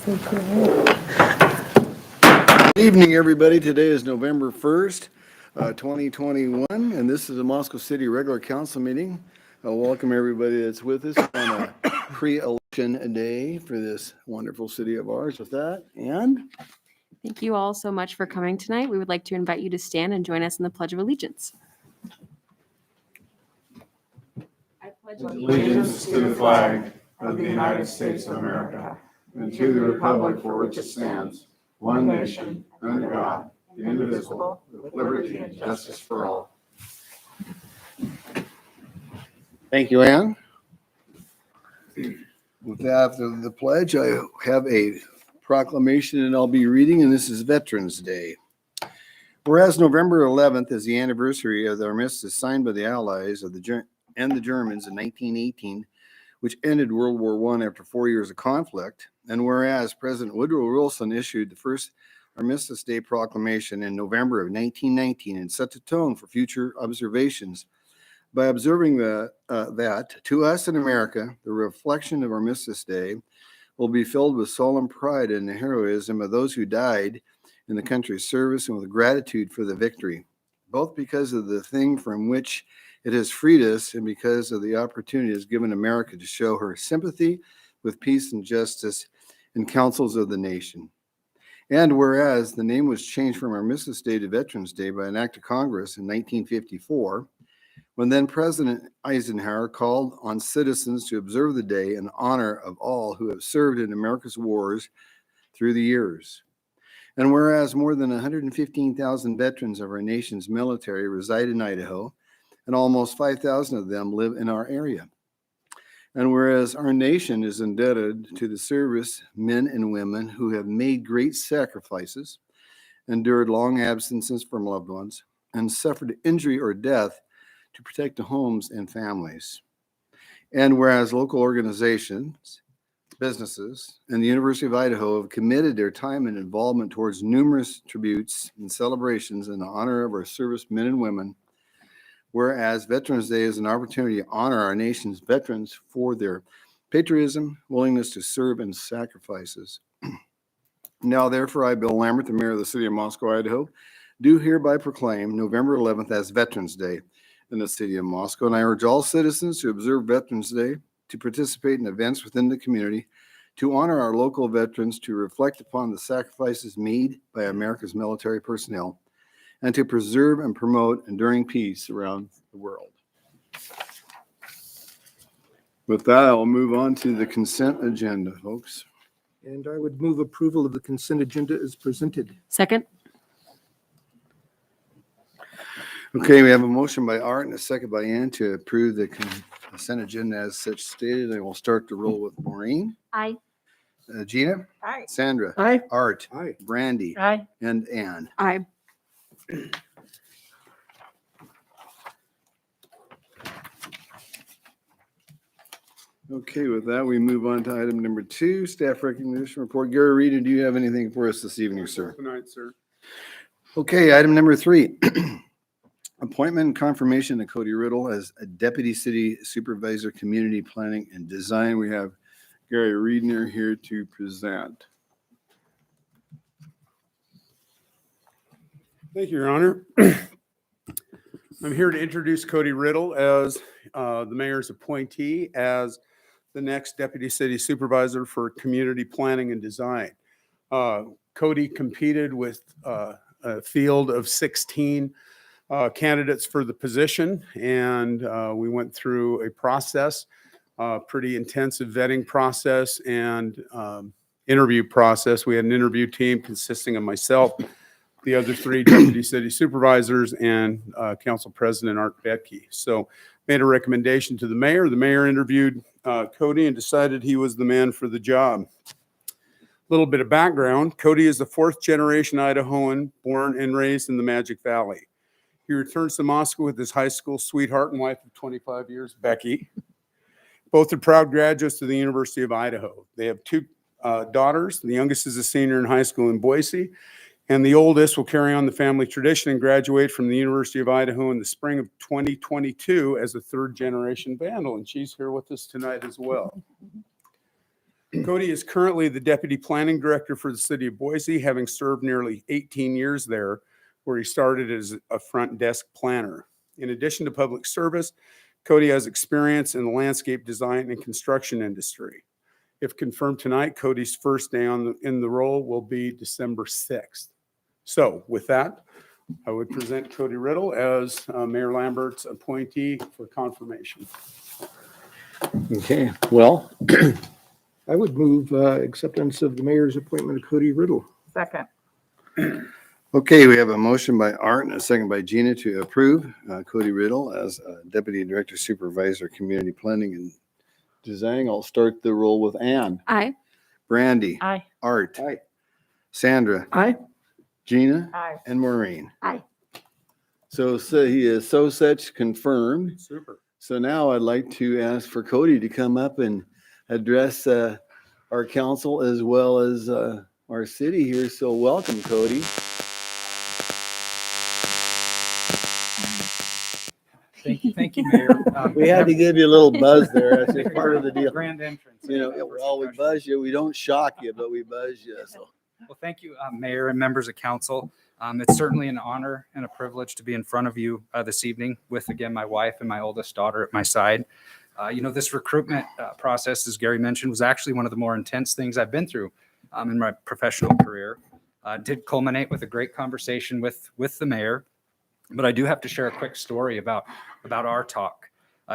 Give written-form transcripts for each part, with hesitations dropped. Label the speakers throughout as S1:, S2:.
S1: Good evening, everybody. Today is November 1st, 2021, and this is the Moscow City Regular Council meeting. Welcome everybody that's with us on a pre-election day for this wonderful city of ours. With that, and
S2: thank you all so much for coming tonight. We would like to invite you to stand and join us in the Pledge of Allegiance.
S3: I pledge allegiance to the flag of the United States of America and to the republic for which it stands, one nation, under God, indivisible, with liberty and justice for all.
S1: thank you, Ann. With that, after the pledge, I have a proclamation and I'll be reading, and this is Veterans Day. Whereas November 11th is the anniversary of the armistice signed by the Allies and the Germans in 1918, which ended World War I after 4 years of conflict, and whereas President Woodrow Wilson issued the first Armistice Day proclamation in November of 1919 and set the tone for future observations by observing that to us in America, the reflection of Armistice Day will be filled with solemn pride in the heroism of those who died in the country's service and with gratitude for the victory, both because of the thing from which it has freed us and because of the opportunity it has given America to show her sympathy with peace and justice in councils of the nation. And whereas the name was changed from Armistice Day to Veterans Day by an act of Congress in 1954, when then President Eisenhower called on citizens to observe the day in honor of all who have served in America's wars through the years. And whereas more than 115,000 veterans of our nation's military reside in Idaho, and almost 5,000 of them live in our area. And whereas our nation is indebted to the service men and women who have made great sacrifices, endured long absences from loved ones, and suffered injury or death to protect the homes and families. And whereas local organizations, businesses, and the University of Idaho have committed their time and involvement towards numerous tributes and celebrations in honor of our service men and women, whereas Veterans Day is an opportunity to honor our nation's veterans for their patriotism, willingness to serve, and sacrifices. Now, therefore, I, Bill Lambert, the mayor of the city of Moscow, Idaho, do hereby proclaim November 11th as Veterans Day in the city of Moscow, and I urge all citizens to observe Veterans Day, to participate in events within the community, to honor our local veterans, to reflect upon the sacrifices made by America's military personnel, and to preserve and promote enduring peace around the world. With that, I'll move on to the consent agenda, folks.
S4: And I would move approval of the consent agenda as presented.
S2: Second.
S1: Okay, we have a motion by Art and a second by Ann to approve the consent agenda as such stated. I will start the roll with Maureen.
S2: Aye.
S1: Gina?
S3: Aye.
S1: Sandra?
S4: Aye.
S1: Art?
S4: Aye.
S1: Brandy?
S2: Aye.
S1: And Ann.
S2: Aye.
S1: Okay, with that, we move on to item number 2, staff recognition report. Gary Reed, do you have anything for us this evening, sir?
S3: Tonight, sir.
S1: Okay, item number 3, appointment and confirmation of Cody Riddle as a Deputy City Supervisor, Community Planning and Design. We have Gary Reedner here to present.
S5: Thank you, Your Honor. I'm here to introduce Cody Riddle as the mayor's appointee as the next Deputy City Supervisor for Community Planning and Design. Cody competed with a field of 16 candidates for the position, and we went through a process, pretty intensive vetting process and interview process. We had an interview team consisting of myself, the other 3 deputy city supervisors, and council president Art Betke. So made a recommendation to the mayor. The mayor interviewed Cody and decided he was the man for the job. A little bit of background. Cody is the 4th generation Idahoan, born and raised in the Magic Valley. He returns to Moscow with his high school sweetheart and wife of 25 years, Becky. Both are proud graduates of the University of Idaho. They have 2 daughters. The youngest is a senior in high school in Boise, and the oldest will carry on the family tradition and graduate from the University of Idaho in the spring of 2022 as a 3rd generation Vandal, and she's here with us tonight as well. Cody is currently the Deputy Planning Director for the City of Boise, having served nearly 18 years there, where he started as a front desk planner. In addition to public service, Cody has experience in the landscape design and construction industry. If confirmed tonight, Cody's first day in the role will be December 6th. So with that, I would present Cody Riddle as Mayor Lambert's appointee for confirmation.
S1: Okay, well,
S4: I would move acceptance of the mayor's appointment of Cody Riddle.
S3: Second.
S1: okay, we have a motion by Art and a second by Gina to approve Cody Riddle as Deputy Director Supervisor, Community Planning and Design. I'll start the roll with Ann,
S2: Aye.
S1: Brandy,
S3: Aye.
S1: Art,
S4: Aye.
S1: Sandra,
S4: Aye.
S1: Gina,
S3: Aye.
S1: and Maureen.
S2: Aye.
S1: So he is so such confirmed.
S5: Super.
S1: So now I'd like to ask for Cody to come up and address our council as well as our city here. So welcome, Cody.
S6: Thank you, Mayor.
S1: We had to give you a little buzz there. That's just part of the deal.
S6: Grand entrance.
S1: You know, well, we buzz you. We don't shock you, but we buzz you. So
S6: Well, thank you, Mayor and members of council. It's certainly an honor and a privilege to be in front of you this evening with, again, my wife and my oldest daughter at my side. This recruitment process, as Gary mentioned, was actually one of the more intense things I've been through in my professional career. Did culminate with a great conversation with the mayor. But I do have to share a quick story about our talk.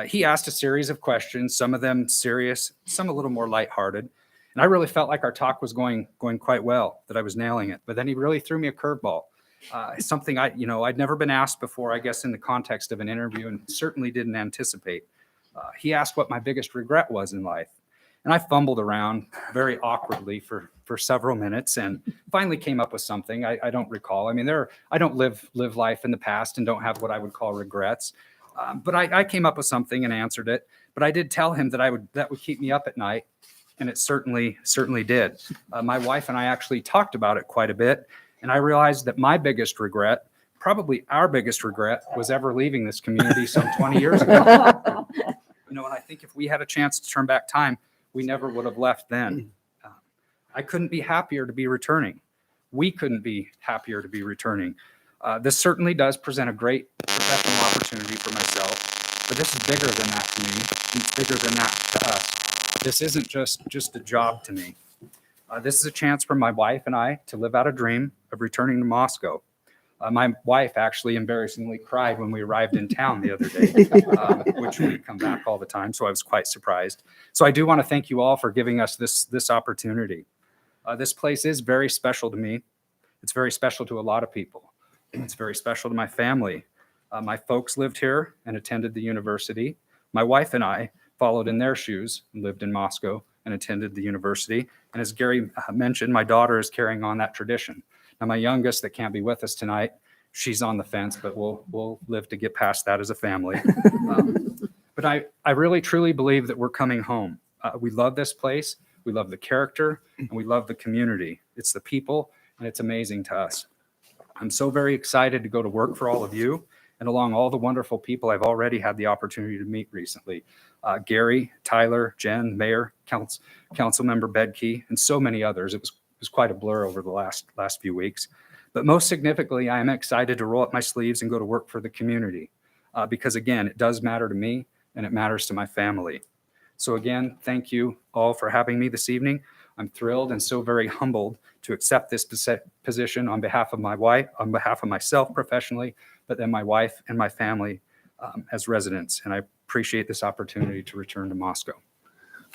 S6: He asked a series of questions, some of them serious, some a little more lighthearted. And I really felt like our talk was going quite well, that I was nailing it. But then he really threw me a curveball. Something I'd never been asked before, I guess, in the context of an interview, and certainly didn't anticipate. He asked what my biggest regret was in life. And I fumbled around very awkwardly for several minutes and finally came up with something. I don't recall. I mean, I don't live life in the past and don't have what I would call regrets. But I came up with something and answered it. But I did tell him that would keep me up at night. And it certainly did. My wife and I actually talked about it quite a bit. And I realized that my biggest regret, probably our biggest regret, was ever leaving this community some 20 years ago. And I think if we had a chance to turn back time, we never would have left then. I couldn't be happier to be returning. We couldn't be happier to be returning. This certainly does present a great professional opportunity for myself, but this is bigger than that to me. It's bigger than that to us. This isn't just a job to me. This is a chance for my wife and I to live out a dream of returning to Moscow. My wife actually embarrassingly cried when we arrived in town the other day, which we come back all the time, so I was quite surprised. So I do want to thank you all for giving us this opportunity. This place is very special to me. It's very special to a lot of people. It's very special to my family. My folks lived here and attended the university. My wife and I followed in their shoes and lived in Moscow and attended the university. And as Gary mentioned, my daughter is carrying on that tradition. Now, my youngest that can't be with us tonight, she's on the fence, but we'll live to get past that as a family. But I really, truly believe that we're coming home. We love this place. We love the character and we love the community. It's the people and it's amazing to us. I'm so very excited to go to work for all of you and along all the wonderful people I've already had the opportunity to meet recently. Gary, Tyler, Jen, Mayor, Council Member Bedke, and so many others. It was quite a blur over the last few weeks. But most significantly, I am excited to roll up my sleeves and go to work for the community because, again, it does matter to me and it matters to my family. So again, thank you all for having me this evening. I'm thrilled and so very humbled to accept this position on behalf of my wife, on behalf of myself professionally, but then my wife and my family as residents. And I appreciate this opportunity to return to Moscow.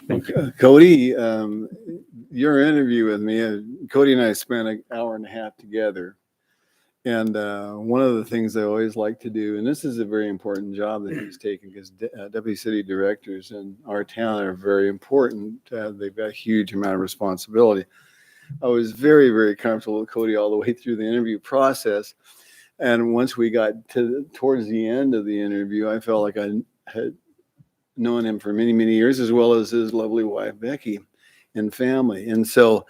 S6: Thank you.
S1: Cody, your interview with me, Cody and I spent an hour and a half together. And one of the things I always like to do, and this is a very important job that he's taken because deputy city directors in our town are very important. They've got a huge amount of responsibility. I was very, very comfortable with Cody all the way through the interview process. And once we got towards the end of the interview, I felt like I had known him for many, many years, as well as his lovely wife, Becky, and family. And so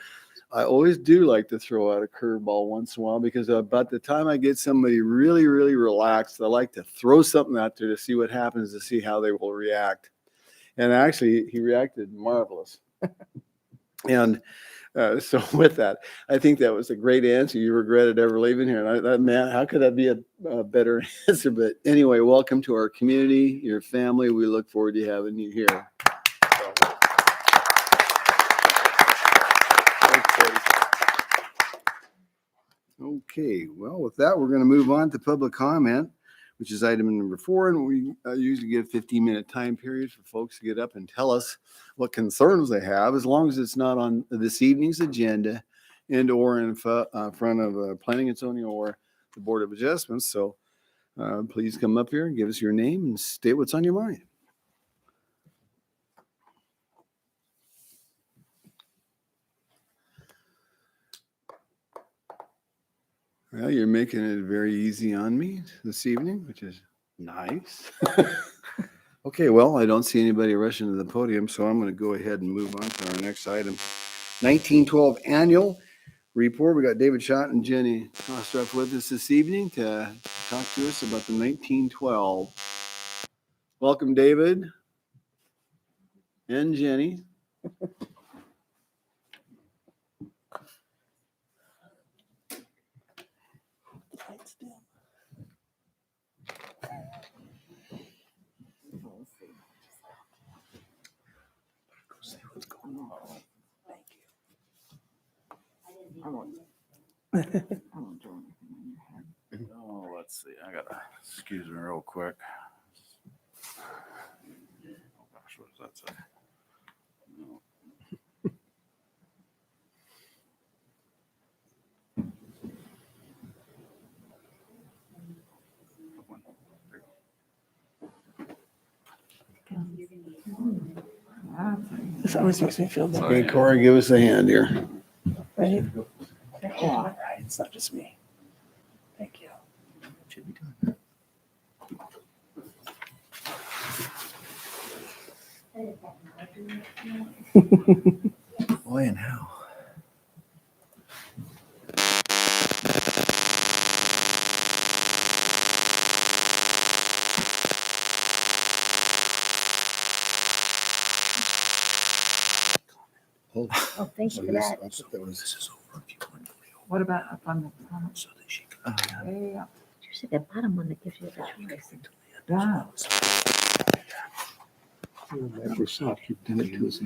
S1: I always do like to throw out a curveball once in a while because about the time I get somebody really, really relaxed, I like to throw something out there to see what happens, to see how they will react. And actually, he reacted marvelous. And so with that, I think that was a great answer. You regretted ever leaving here. And man, how could that be a better answer? But anyway, welcome to our community, your family. We look forward to having you here. Okay, well, with that, we're going to move on to public comment, which is item number 4. And we usually give 15-minute time periods for folks to get up and tell us what concerns they have, as long as it's not on this evening's agenda and or in front of Planning and Zoning or the Board of Adjustments. So please come up here and give us your name and state what's on your mind. Well, you're making it very easy on me this evening, which is nice. Okay, well, I don't see anybody rushing to the podium, so I'm going to go ahead and move on to our next item. 1912 Annual Report. We got David Schott and Jenny Ostrup with us this evening to talk to us about the 1912. Welcome, David and Jenny.
S3: Oh, let's see. I gotta excuse me real quick. Oh gosh, what does that say? No.
S7: This always makes me feel better.
S1: Okay, Corey, give us a hand here.
S7: Right? All right. It's not just me. Thank you.
S3: Boy, and how?
S1: Oh,
S8: Oh, thank you for that.
S7: What about up on the top? Way up.
S8: You see the bottom one that gives you the choice.
S7: Down.
S4: Microsoft, you did it to us.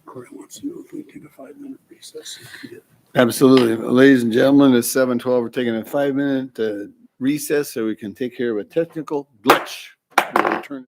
S5: Corey wants to know if we take a 5-minute recess.
S1: Absolutely. Ladies and gentlemen, it's 7:12. We're taking a 5-minute recess so we can take care of a technical glitch. We'll return.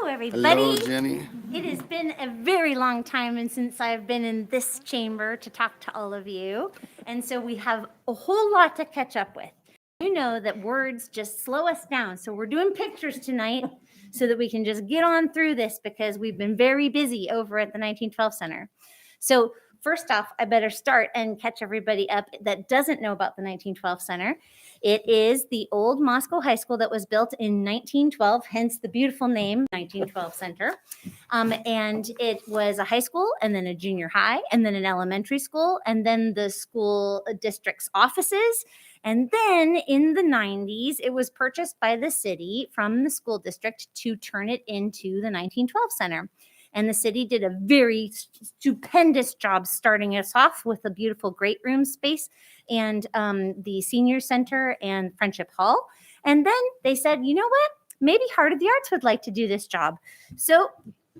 S9: Hello, everybody.
S1: Hello, Jenny.
S9: It has been a very long time and since I've been in this chamber to talk to all of you. And so we have a whole lot to catch up with. You know that words just slow us down. So we're doing pictures tonight so that we can just get on through this because we've been very busy over at the 1912 Center. So first off, I better start and catch everybody up that doesn't know about the 1912 Center. It is the old Moscow High School that was built in 1912, hence the beautiful name 1912 Center. And it was a high school and then a junior high and then an elementary school and then the school district's offices. And then in the 90s, it was purchased by the city from the school district to turn it into the 1912 Center. And the city did a very stupendous job starting us off with a beautiful great room space and the senior center and Friendship Hall. And then they said, you know what? Maybe Heart of the Arts would like to do this job. So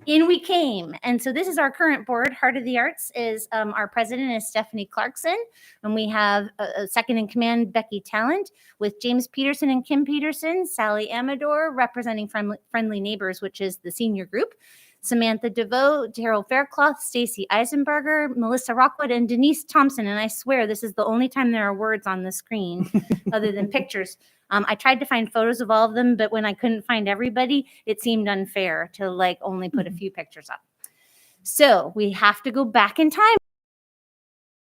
S9: in we came. And so this is our current board. Heart of the Arts is our president is Stephanie Clarkson. And we have a second in command, Becky Talent, with James Peterson and Kim Peterson, Sally Amador representing Friendly Neighbors, which is the senior group. Samantha DeVoe, Daryl Faircloth, Stacy Eisenberger, Melissa Rockwood, and Denise Thompson. And I swear this is the only time there are words on the screen other than pictures. I tried to find photos of all of them, but when I couldn't find everybody, it seemed unfair to like only put a few pictures up. So we have to go back in time.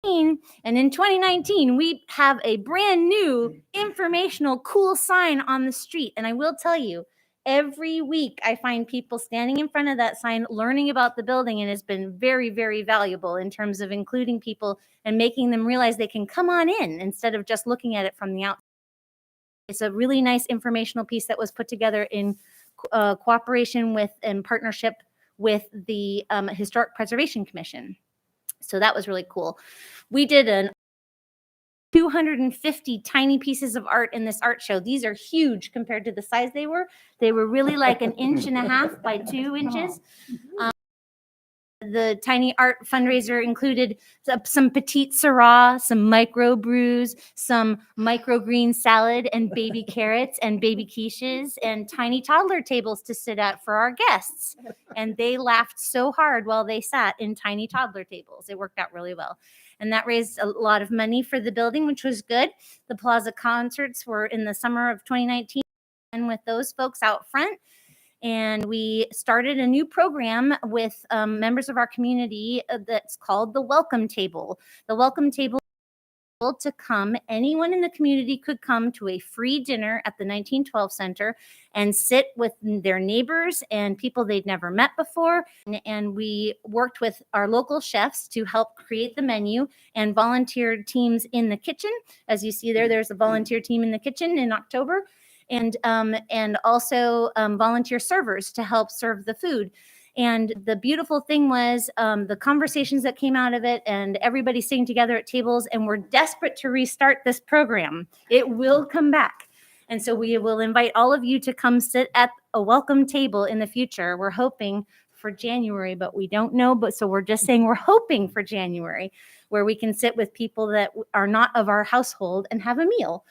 S9: And in 2019, we have a brand new informational cool sign on the street. And I will tell you, every week I find people standing in front of that sign learning about the building, and it's been very, very valuable in terms of including people and making them realize they can come on in instead of just looking at it from the outside. It's a really nice informational piece that was put together in cooperation with and partnership with the Historic Preservation Commission. So that was really cool. We did an 250 tiny pieces of art in this art show. These are huge compared to the size they were. They were really like 1.5 inches by 2 inches. The tiny art fundraiser included some petite syrah, some micro brews, some microgreen salad and baby carrots and baby quiches and tiny toddler tables to sit at for our guests. And they laughed so hard while they sat in tiny toddler tables. It worked out really well. And that raised a lot of money for the building, which was good. The Plaza concerts were in the summer of 2019 and with those folks out front. And we started a new program with members of our community that's called the Welcome Table. The Welcome Table to come. Anyone in the community could come to a free dinner at the 1912 Center and sit with their neighbors and people they'd never met before. And we worked with our local chefs to help create the menu and volunteer teams in the kitchen. As you see there, there's a volunteer team in the kitchen in October. And also volunteer servers to help serve the food. And the beautiful thing was the conversations that came out of it and everybody sitting together at tables, and we're desperate to restart this program. It will come back. And so we will invite all of you to come sit at a welcome table in the future. We're hoping for January, but we don't know. But so we're just saying we're hoping for January, where we can sit with people that are not of our household and have a meal.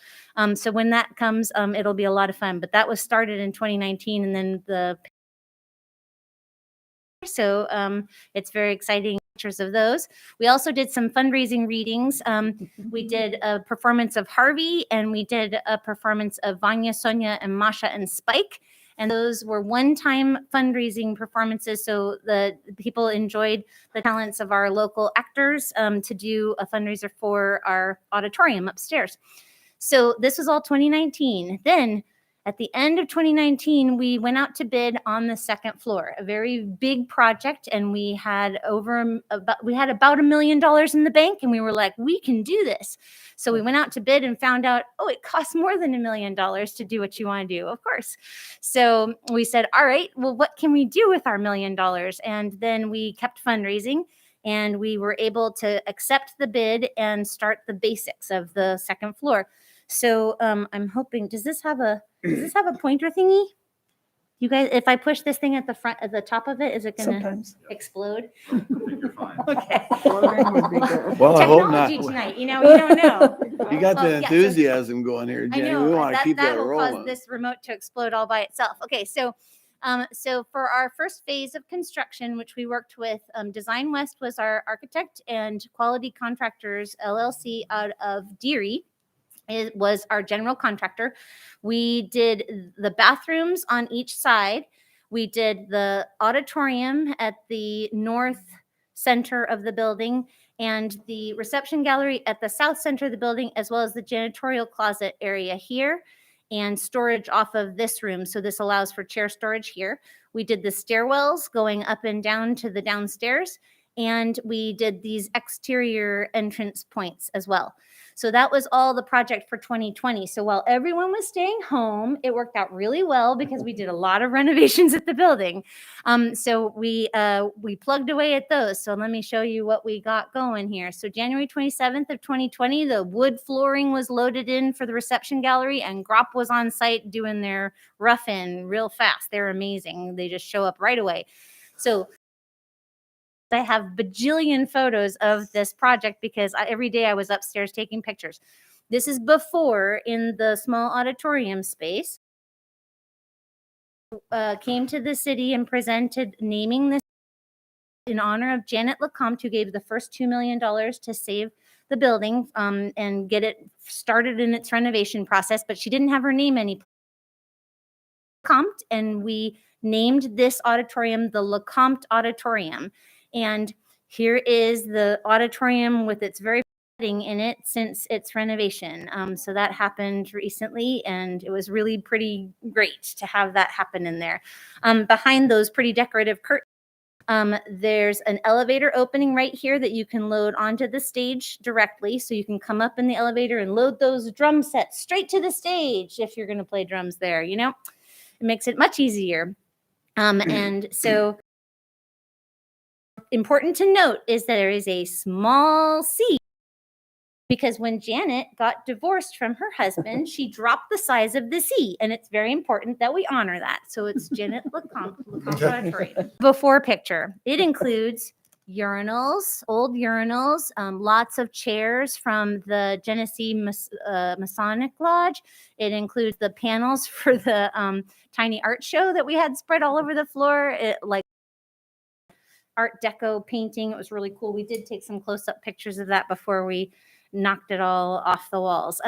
S9: So when that comes, it'll be a lot of fun. But that was started in 2019, and then it's very exciting pictures of those. We also did some fundraising readings. We did a performance of Harvey, and we did a performance of Vanya, Sonia, and Masha and Spike. And those were one-time fundraising performances. So the people enjoyed the talents of our local actors to do a fundraiser for our auditorium upstairs. So this was all 2019. Then at the end of 2019, we went out to bid on the second floor, a very big project. And we had about $1 million in the bank. And we were like, we can do this. So we went out to bid and found out, oh, it costs more than $1 million to do what you want to do, of course. So we said, all right, well, what can we do with our $1 million? And then we kept fundraising. And we were able to accept the bid and start the basics of the second floor. So I'm hoping, does this have a pointer thingy? You guys, if I push this thing at the top of it, is it going to explode?
S5: You're fine.
S9: Okay.
S1: Well, I hope not.
S9: Technology tonight, you don't know.
S1: You got
S9: Well,
S1: the
S9: yeah, so-
S1: enthusiasm going here,
S9: I
S1: Jenny.
S9: know
S1: We want to keep that
S9: will
S1: rolling.
S9: cause this remote to explode all by itself. Okay, so So for our first phase of construction, which we worked with, Design West was our architect, and Quality Contractors LLC out of Deary was our general contractor. We did the bathrooms on each side. We did the auditorium at the north center of the building and the reception gallery at the south center of the building, as well as the janitorial closet area here and storage off of this room. So this allows for chair storage here. We did the stairwells going up and down to the downstairs, and we did these exterior entrance points as well. So that was all the project for 2020. So while everyone was staying home, it worked out really well because we did a lot of renovations at the building. So we plugged away at those. So let me show you what we got going here. So January 27th of 2020, the wood flooring was loaded in for the reception gallery, and Grop was on site doing their rough-in real fast. They're amazing. They just show up right away. So I have bajillion photos of this project because every day I was upstairs taking pictures. This is before in the small auditorium space. Came to the city and presented naming this in honor of Janet LeCompte, who gave the first $2 million to save the building and get it started in its renovation process, but she didn't have her name any LeCompte, and we named this auditorium the LeCompte Auditorium. And here is the auditorium with its very in it since its renovation. So that happened recently, and it was really pretty great to have that happen in there. Behind those pretty decorative curtains, there's an elevator opening right here that you can load onto the stage directly. So you can come up in the elevator and load those drum sets straight to the stage if you're going to play drums there, you know? It makes it much easier. And so important to note is that there is a small C, because when Janet got divorced from her husband, she dropped the size of the C, and it's very important that we honor that. So it's Janet LeCompte Auditorium. Before picture, it includes urinals, old urinals, lots of chairs from the Genesee Masonic Lodge. It includes the panels for the tiny art show that we had spread all over the floor, like Art Deco painting. It was really cool. We did take some close-up pictures of that before we knocked it all off the walls.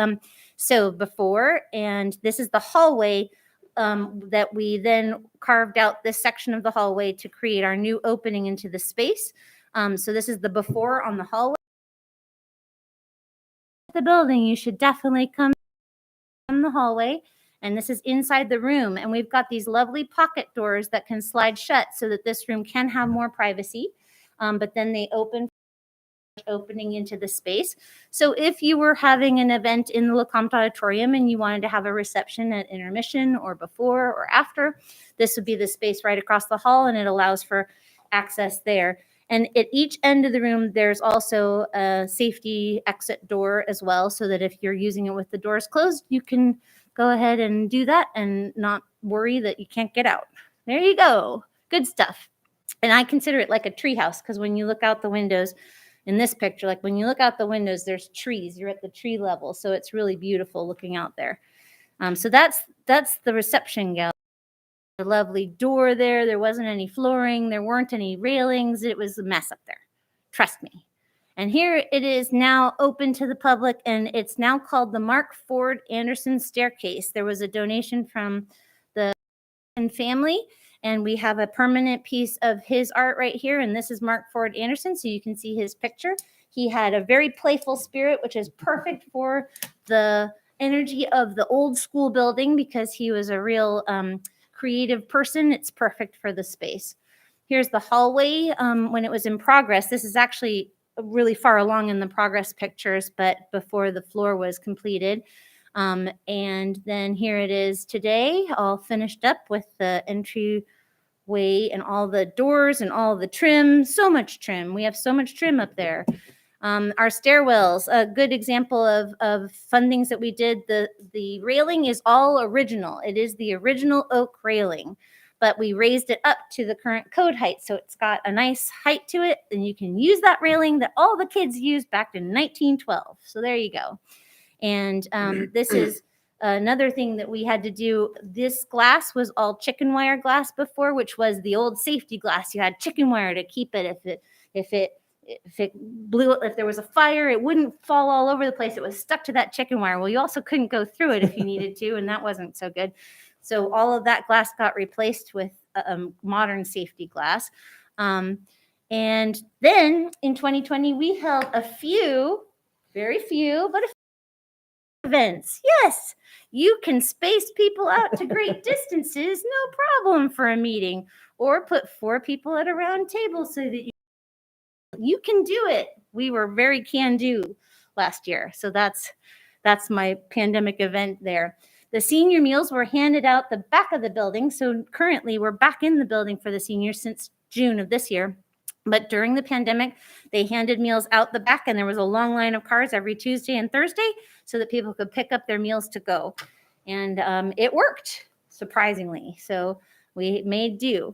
S9: So before, and this is the hallway that we then carved out this section of the hallway to create our new opening into the space. So this is the before on the hallway. The building, you should definitely come from the hallway. And this is inside the room. And we've got these lovely pocket doors that can slide shut so that this room can have more privacy. But then they opening into the space. So if you were having an event in the LeCompte Auditorium and you wanted to have a reception at intermission or before or after, this would be the space right across the hall, and it allows for access there. And at each end of the room, there's also a safety exit door as well, so that if you're using it with the doors closed, you can go ahead and do that and not worry that you can't get out. There you go. Good stuff. And I consider it like a tree house, because when you look out the windows in this picture, like when you look out the windows, there's trees. You're at the tree level. So it's really beautiful looking out there. So that's the reception gallery. The lovely door there. There wasn't any flooring. There weren't any railings. It was a mess up there. Trust me. And here it is now open to the public, and it's now called the Mark Ford Anderson Staircase. There was a donation from the family, and we have a permanent piece of his art right here, and this is Mark Ford Anderson, so you can see his picture. He had a very playful spirit, which is perfect for the energy of the old school building, because he was a real creative person. It's perfect for the space. Here's the hallway when it was in progress. This is actually really far along in the progress pictures, but before the floor was completed. And then here it is today, all finished up with the entryway and all the doors and all the trim. So much trim. We have so much trim up there. Our stairwells, a good example of fun things that we did. The railing is all original. It is the original oak railing, but we raised it up to the current code height. So it's got a nice height to it, and you can use that railing that all the kids used back in 1912. So there you go. And this is another thing that we had to do, this glass was all chicken wire glass before, which was the old safety glass. You had chicken wire to keep it. If it blew, if there was a fire, it wouldn't fall all over the place. It was stuck to that chicken wire. Well, you also couldn't go through it if you needed to, and that wasn't so good. So all of that glass got replaced with modern safety glass. And then in 2020, we held a few, very few, but a few events. Yes, you can space people out to great distances, no problem for a meeting, or put 4 people at a round table so that you can do it. We were very can-do last year. So that's my pandemic event there. The senior meals were handed out the back of the building. So currently we're back in the building for the seniors since June of this year. But during the pandemic, they handed meals out the back, and there was a long line of cars every Tuesday and Thursday so that people could pick up their meals to go. And it worked, surprisingly. So we made do.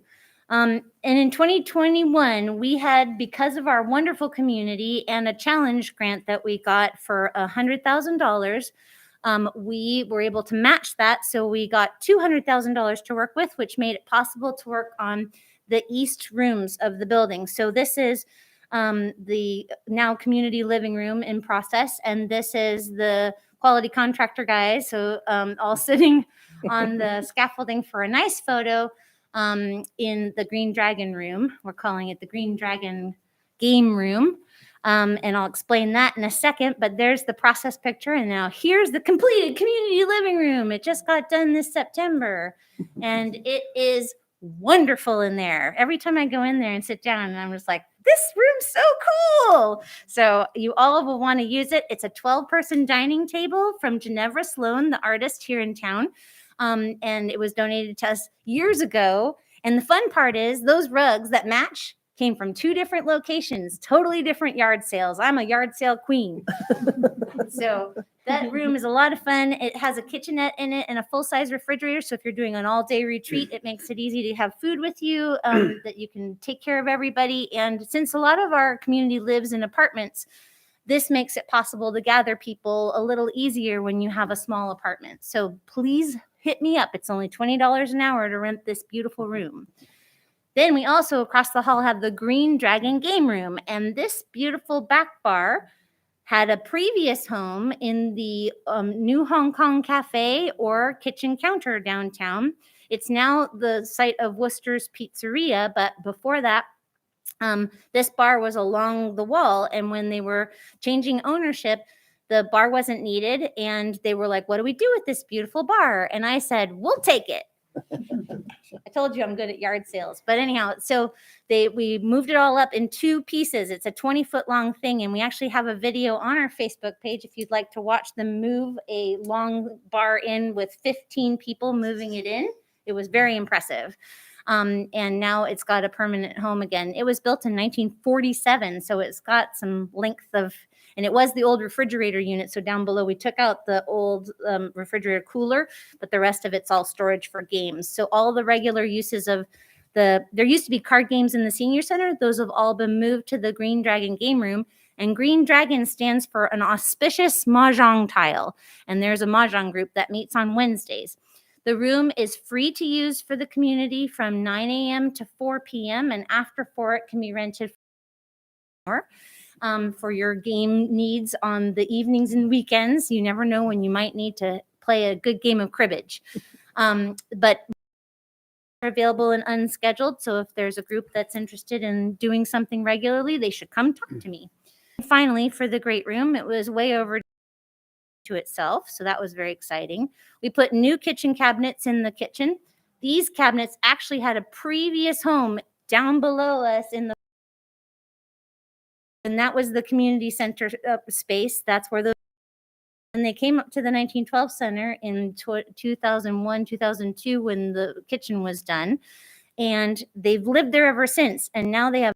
S9: And in 2021, we had, because of our wonderful community and a challenge grant that we got for $100,000, we were able to match that. So we got $200,000 to work with, which made it possible to work on the east rooms of the building. So this is the now community living room in process, and this is the quality contractor guys. So all sitting on the scaffolding for a nice photo in the Green Dragon room. We're calling it the Green Dragon game room. And I'll explain that in a second, but there's the process picture. And now here's the completed community living room. It just got done this September, and it is wonderful in there. Every time I go in there and sit down, and I'm just like, this room's so cool. So you all will want to use it. It's a 12-person dining table from Ginevra Sloan, the artist here in town. And it was donated to us years ago. And the fun part is those rugs that match came from 2 different locations, totally different yard sales. I'm a yard sale queen. So that room is a lot of fun. It has a kitchenette in it and a full-size refrigerator. So if you're doing an all-day retreat, it makes it easy to have food with you, that you can take care of everybody. And since a lot of our community lives in apartments, this makes it possible to gather people a little easier when you have a small apartment. So please hit me up. It's only $20 an hour to rent this beautiful room. Then we also, across the hall, have the Green Dragon game room. And this beautiful back bar had a previous home in the New Hong Kong Cafe or Kitchen Counter downtown. It's now the site of Worcester's Pizzeria, but before that, this bar was along the wall. And when they were changing ownership, the bar wasn't needed. And they were like, what do we do with this beautiful bar? And I said, we'll take it. I told you I'm good at yard sales. But anyhow, so we moved it all up in 2 pieces. It's a 20-foot long thing. And we actually have a video on our Facebook page if you'd like to watch them move a long bar in with 15 people moving it in. It was very impressive. And now it's got a permanent home again. It was built in 1947, so it's got some length of, and it was the old refrigerator unit. So down below, we took out the old refrigerator cooler, but the rest of it's all storage for games. So all the regular uses of there used to be card games in the senior center. Those have all been moved to the Green Dragon game room. And Green Dragon stands for an auspicious mahjong tile. And there's a mahjong group that meets on Wednesdays. The room is free to use for the community from 9 a.m. to 4 p.m. And after 4, it can be rented for your game needs on the evenings and weekends. You never know when you might need to play a good game of cribbage. But they're available and unscheduled. So if there's a group that's interested in doing something regularly, they should come talk to me. And finally, for the great room, it was way over to itself. So that was very exciting. We put new kitchen cabinets in the kitchen. These cabinets actually had a previous home down below us and that was the community center space. That's where and they came up to the 1912 Center in 2001, 2002 when the kitchen was done. And they've lived there ever since. And now they have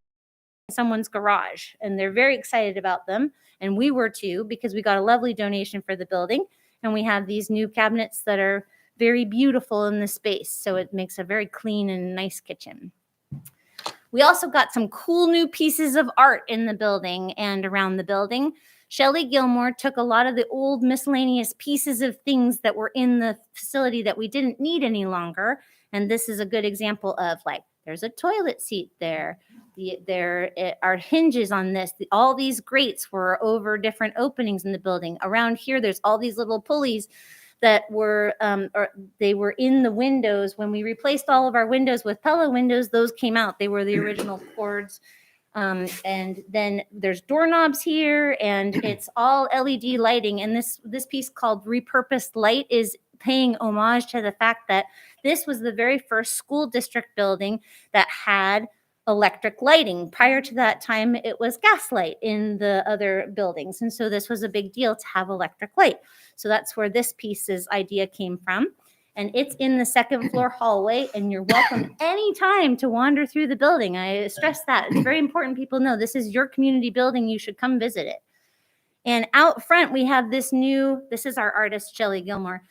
S9: someone's garage and they're very excited about them. And we were too, because we got a lovely donation for the building. And we have these new cabinets that are very beautiful in the space. So it makes a very clean and nice kitchen. We also got some cool new pieces of art in the building and around the building. Shelley Gilmore took a lot of the old miscellaneous pieces of things that were in the facility that we didn't need any longer. And this is a good example of, like, there's a toilet seat there. There are hinges on this. All these grates were over different openings in the building. Around here, there's all these little pulleys that were, they were in the windows. When we replaced all of our windows with Pella windows, those came out. They were the original cords. And then there's doorknobs here, and it's all LED lighting. And this piece called Repurposed Light is paying homage to the fact that this was the very first school district building that had electric lighting. Prior to that time, it was gaslight in the other buildings. And so this was a big deal to have electric light. So that's where this piece's idea came from. And it's in the second floor hallway, and you're welcome anytime to wander through the building. I stress that. It's very important people know this is your community building. You should come visit it. And out front, we have this is our artist, Shelley Gilmore.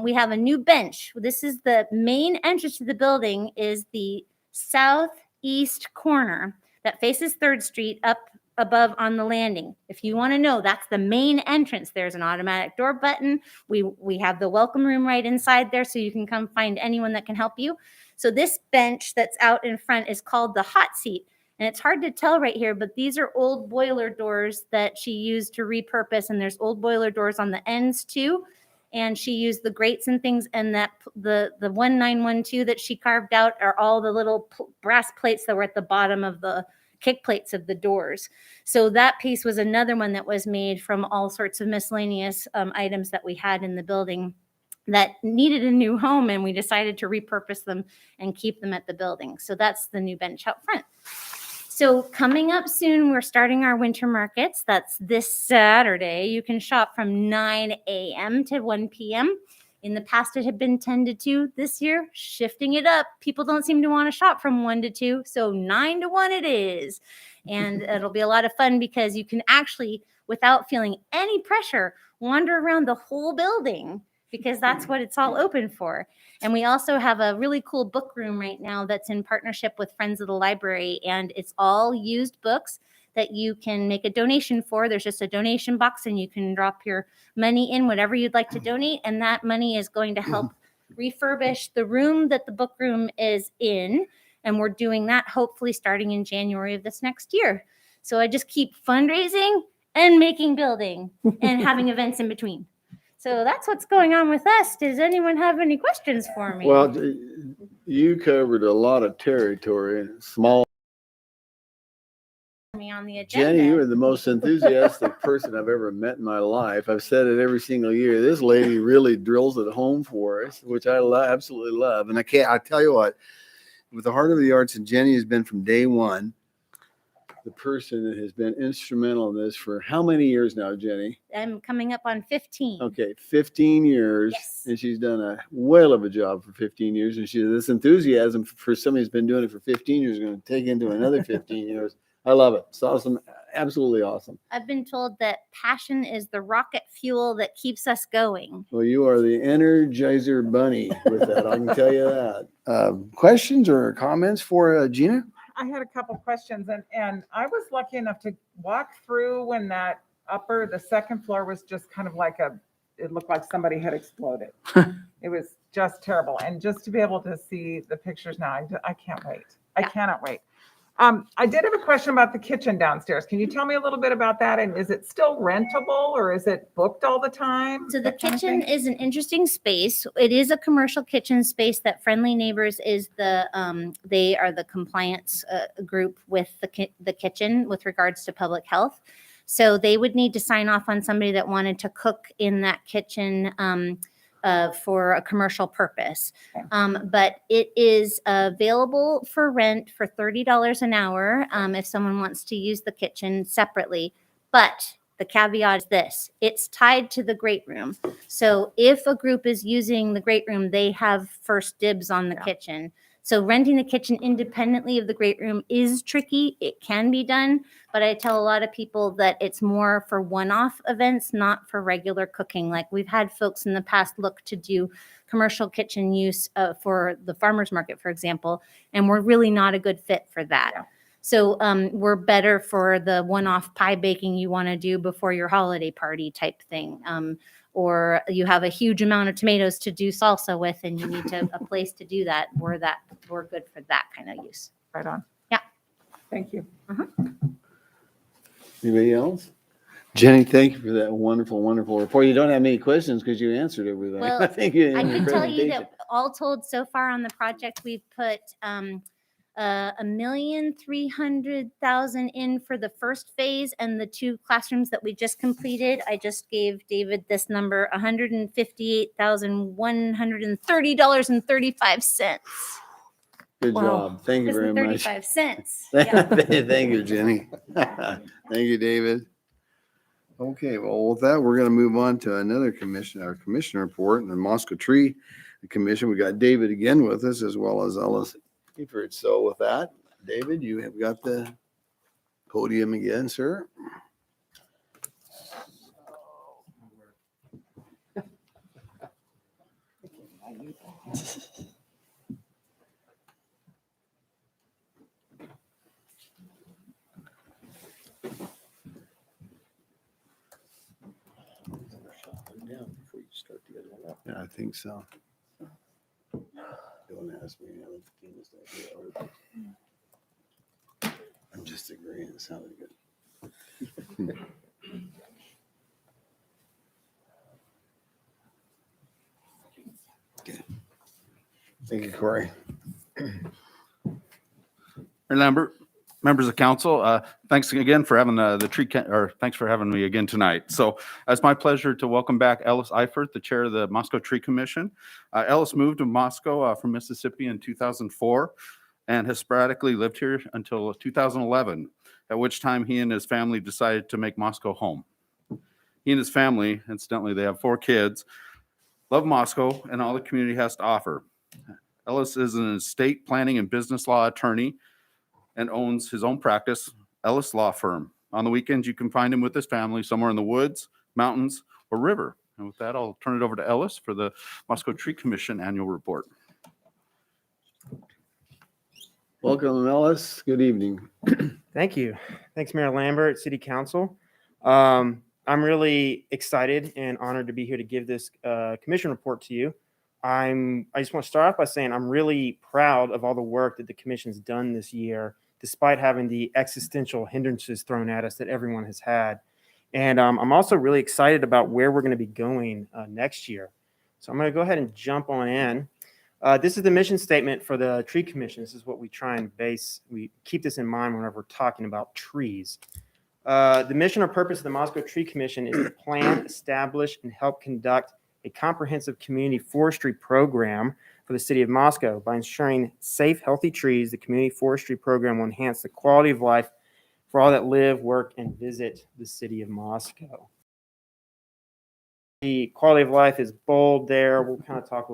S9: We have a new bench. This is the main entrance to the building, is the southeast corner that faces 3rd Street up above on the landing. If you want to know, that's the main entrance. There's an automatic door button. We have the welcome room right inside there, so you can come find anyone that can help you. So this bench that's out in front is called the hot seat. And it's hard to tell right here, but these are old boiler doors that she used to repurpose. And there's old boiler doors on the ends too. And she used the grates and things, and that the 1912 that she carved out are all the little brass plates that were at the bottom of the kick plates of the doors. So that piece was another one that was made from all sorts of miscellaneous items that we had in the building that needed a new home, and we decided to repurpose them and keep them at the building. So that's the new bench out front. So coming up soon, we're starting our winter markets. That's this Saturday. You can shop from 9 a.m. to 1 p.m. In the past, it had been 10 to 2. This year, shifting it up. People don't seem to want to shop from 1 to 2, so 9 to 1 it is. And it'll be a lot of fun because you can actually, without feeling any pressure, wander around the whole building, because that's what it's all open for. And we also have a really cool book room right now that's in partnership with Friends of the Library, and it's all used books that you can make a donation for. There's just a donation box, and you can drop your money in, whatever you'd like to donate, and that money is going to help refurbish the room that the book room is in, and we're doing that hopefully starting in January of this next year. So I just keep fundraising and making building and having events in between. So that's what's going on with us. Does anyone have any questions for me?
S1: Well, you covered a lot of territory, small.
S9: Me on the agenda.
S1: Jenny, you are the most enthusiastic person I've ever met in my life. I've said it every single year. This lady really drills it home for us, which I absolutely love. And I tell you what, with the Heart of the Arts, and Jenny has been from day one, the person that has been instrumental in this for how many years now, Jenny?
S9: I'm coming up on 15.
S1: Okay, 15 years.
S9: Yes.
S1: And she's done a whale of a job for 15 years. And this enthusiasm for somebody who's been doing it for 15 years is going to take into another 15 years. I love it. It's awesome. Absolutely awesome.
S9: I've been told that passion is the rocket fuel that keeps us going.
S1: Well, you are the Energizer Bunny with that. I can tell you that. Questions or comments for Gina?
S3: I had a couple questions, and I was lucky enough to walk through when the second floor was just kind of like it looked like somebody had exploded. It was just terrible. And just to be able to see the pictures now, I can't wait. I cannot wait. I did have a question about the kitchen downstairs. Can you tell me a little bit about that? And is it still rentable, or is it booked all the time?
S9: So the kitchen is an interesting space. It is a commercial kitchen space that Friendly Neighbors is they are the compliance group with the kitchen with regards to public health. So they would need to sign off on somebody that wanted to cook in that kitchen for a commercial purpose. But it is available for rent for $30 an hour if someone wants to use the kitchen separately. But the caveat is this: it's tied to the great room. So if a group is using the great room, they have first dibs on the kitchen. So renting the kitchen independently of the great room is tricky. It can be done, but I tell a lot of people that it's more for one-off events, not for regular cooking. Like we've had folks in the past look to do commercial kitchen use for the farmer's market, for example, and we're really not a good fit for that. So we're better for the one-off pie baking you want to do before your holiday party type thing. Or you have a huge amount of tomatoes to do salsa with and you need a place to do that. We're good for that kind of use.
S3: Right on.
S9: Yeah.
S3: Thank you.
S1: Anybody else? Jenny, thank you for that wonderful, wonderful report. You don't have many questions because you answered everything.
S9: Well,
S1: I think you
S9: I
S1: in your
S9: can tell you
S1: presentation.
S9: that all told so far on the project, we've put $1,300,000 in for the first phase and the 2 classrooms that we just completed. I just gave David this number, $158,130.35.
S1: Good
S3: Wow.
S1: job. Thank you very much.
S9: 35 cents. Yeah.
S1: Thank you, Jenny. Thank you, David. Okay, well, with that, we're going to move on to another commission report, and the Moscow Tree Commission. We got David again with us, as well as Ellis Eford. So with that, David, you have got the podium again, sir. Yeah, I think so. Don't ask me. I'm just agreeing. It sounded good. Okay. Thank you, Corey.
S5: Lambert, members of council, thanks again for having thanks for having me again tonight. So it's my pleasure to welcome back Ellis Eifert, the chair of the Moscow Tree Commission. Ellis moved to Moscow from Mississippi in 2004 and has sporadically lived here until 2011, at which time he and his family decided to make Moscow home. He and his family, incidentally, they have 4 kids, love Moscow and all the community has to offer. Ellis is an estate planning and business law attorney and owns his own practice, Ellis Law Firm. On the weekends, you can find him with his family somewhere in the woods, mountains, or river. And with that, I'll turn it over to Ellis for the Moscow Tree Commission annual report.
S1: Welcome, Ellis. Good evening.
S10: Thank you. Thanks, Mayor Lambert, City Council. I'm really excited and honored to be here to give this commission report to you. I just want to start off by saying I'm really proud of all the work that the commission's done this year, despite having the existential hindrances thrown at us that everyone has had. And I'm also really excited about where we're going to be going next year. So I'm going to go ahead and jump on in. This is the mission statement for the Tree Commission. This is what we try and we keep this in mind whenever we're talking about trees. The mission or purpose of the Moscow Tree Commission is to plan, establish, and help conduct a comprehensive community forestry program for the city of Moscow. By ensuring safe, healthy trees, the community forestry program will enhance the quality of life for all that live, work, and visit the city of Moscow. The quality of life is bold there. We'll kind of talk a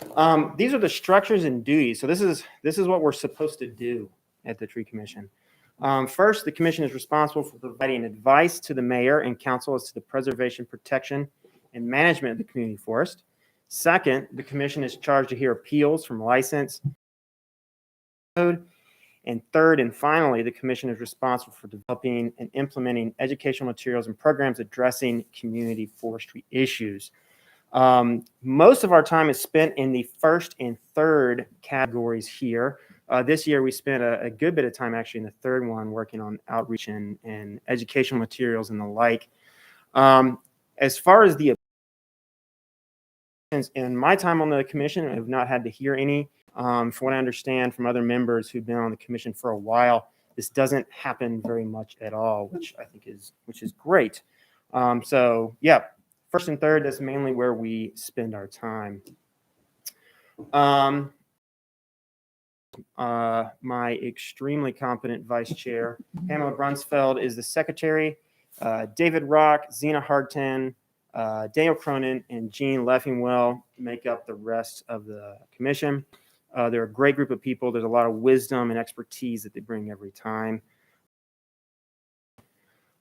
S10: little. These are the structures and duties. So this is what we're supposed to do at the Tree Commission. First, the commission is responsible for providing advice to the mayor and council as to the preservation, protection, and management of the community forest. Second, the commission is charged to hear appeals from license code. And third, and finally, the commission is responsible for developing and implementing educational materials and programs addressing community forestry issues. Most of our time is spent in the first and third categories here. This year, we spent a good bit of time actually in the third one working on outreach and educational materials and the like. As far as the in my time on the commission, I have not had to hear any. From what I understand from other members who've been on the commission for a while, this doesn't happen very much at all, which I think is great. So yeah, first and third, that's mainly where we spend our time. My extremely competent vice chair, Pamela Brunsfeld, is the secretary. David Rock, Zena Harton, Daniel Cronin, and Jean Leffingwell make up the rest of the commission. They're a great group of people. There's a lot of wisdom and expertise that they bring every time.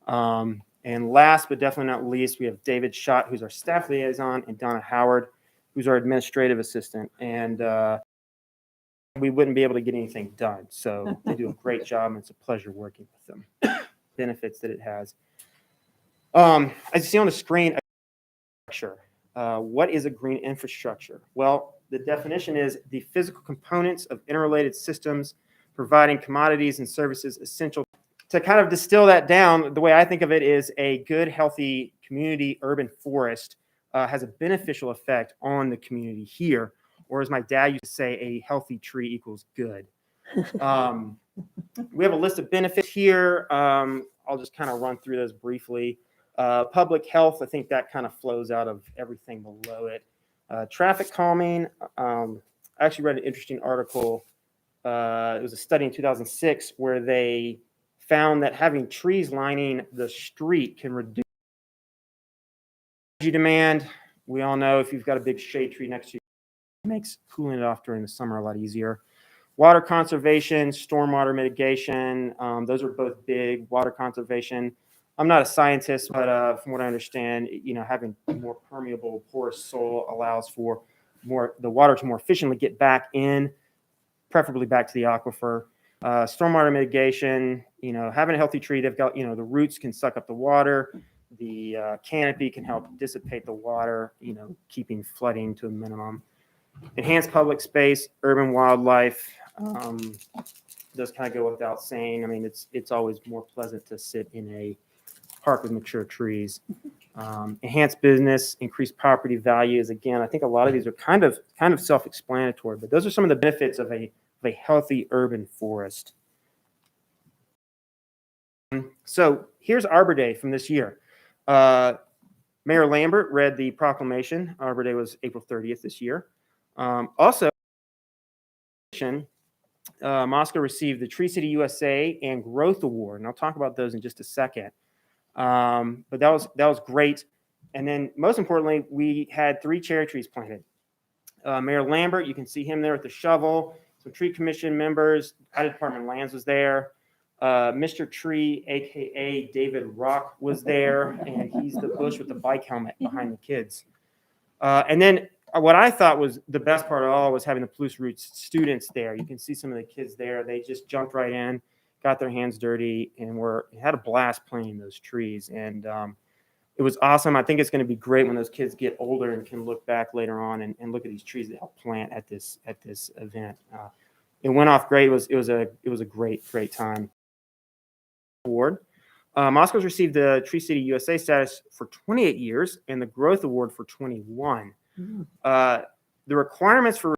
S10: And last but definitely not least, we have David Schott, who's our staff liaison, and Donna Howard, who's our administrative assistant. And we wouldn't be able to get anything done. So they do a great job, and it's a pleasure working with them. Benefits that it has. As you see on the screen, what is a green infrastructure? Well, the definition is the physical components of interrelated systems providing commodities and services essential. To kind of distill that down, the way I think of it is a good, healthy community urban forest has a beneficial effect on the community here. Or as my dad used to say, a healthy tree equals good. We have a list of benefits here. I'll just kind of run through those briefly. Public health, I think that kind of flows out of everything below it. Traffic calming. I actually read an interesting article. It was a study in 2006 where they found that having trees lining the street can reduce energy demand. We all know if you've got a big shade tree next to you, it makes cooling it off during the summer a lot easier. Water conservation, stormwater mitigation, those are both big. Water conservation. I'm not a scientist, but from what I understand, having more permeable, porous soil allows for the water to more efficiently get back in, preferably back to the aquifer. Stormwater mitigation, having a healthy tree, they've got, the roots can suck up the water. The canopy can help dissipate the water, keeping flooding to a minimum. Enhanced public space, urban wildlife, does kind of go without saying. I mean, it's always more pleasant to sit in a park with mature trees. Enhanced business, increased property values. Again, I think a lot of these are kind of self-explanatory, but those are some of the benefits of a healthy urban forest. So here's Arbor Day from this year. Mayor Lambert read the proclamation. Arbor Day was April 30th this year. Also, Moscow received the Tree City USA and Growth Award, and I'll talk about those in just a second. But that was great. And then most importantly, we had 3 cherry trees planted. Mayor Lambert, you can see him there with the shovel. Some tree commission members, United Department of Lands was there. Mr. Tree, aka David Rock, was there, and he's the bush with the bike helmet behind the kids. And then what I thought was the best part of all was having the Palouse Roots students there. You can see some of the kids there. They just jumped right in, got their hands dirty, and had a blast planting those trees. And it was awesome. I think it's going to be great when those kids get older and can look back later on and look at these trees that helped plant at this event. It went off great. It was a great time. Award. Moscow's received the Tree City USA status for 28 years and the Growth Award for 21. The requirements for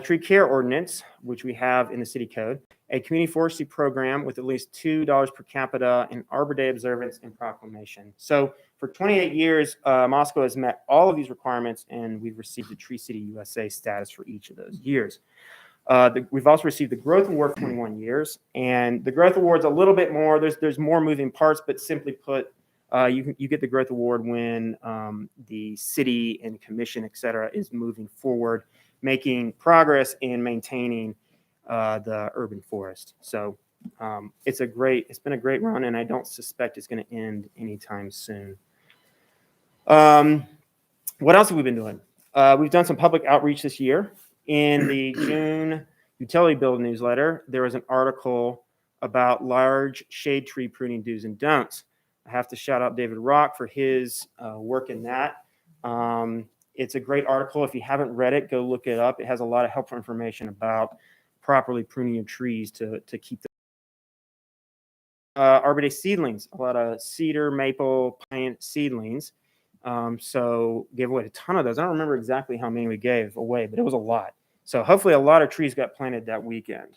S10: tree care ordinance, which we have in the city code, a community forestry program with at least $2 per capita in Arbor Day observance and proclamation. So for 28 years, Moscow has met all of these requirements, and we've received the Tree City USA status for each of those years. We've also received the Growth Award for 21 years, and the Growth Award's a little bit more. There's more moving parts, but simply put, you get the Growth Award when the city and commission, et cetera, is moving forward, making progress in maintaining the urban forest. So it's been a great run, and I don't suspect it's going to end anytime soon. What else have we been doing? We've done some public outreach this year. In the June utility bill newsletter, there was an article about large shade tree pruning do's and don'ts. I have to shout out David Rock for his work in that. It's a great article. If you haven't read it, go look it up. It has a lot of helpful information about properly pruning your trees to keep them. Arbor Day seedlings, a lot of cedar, maple, pine seedlings. So gave away a ton of those. I don't remember exactly how many we gave away, but it was a lot. So hopefully a lot of trees got planted that weekend.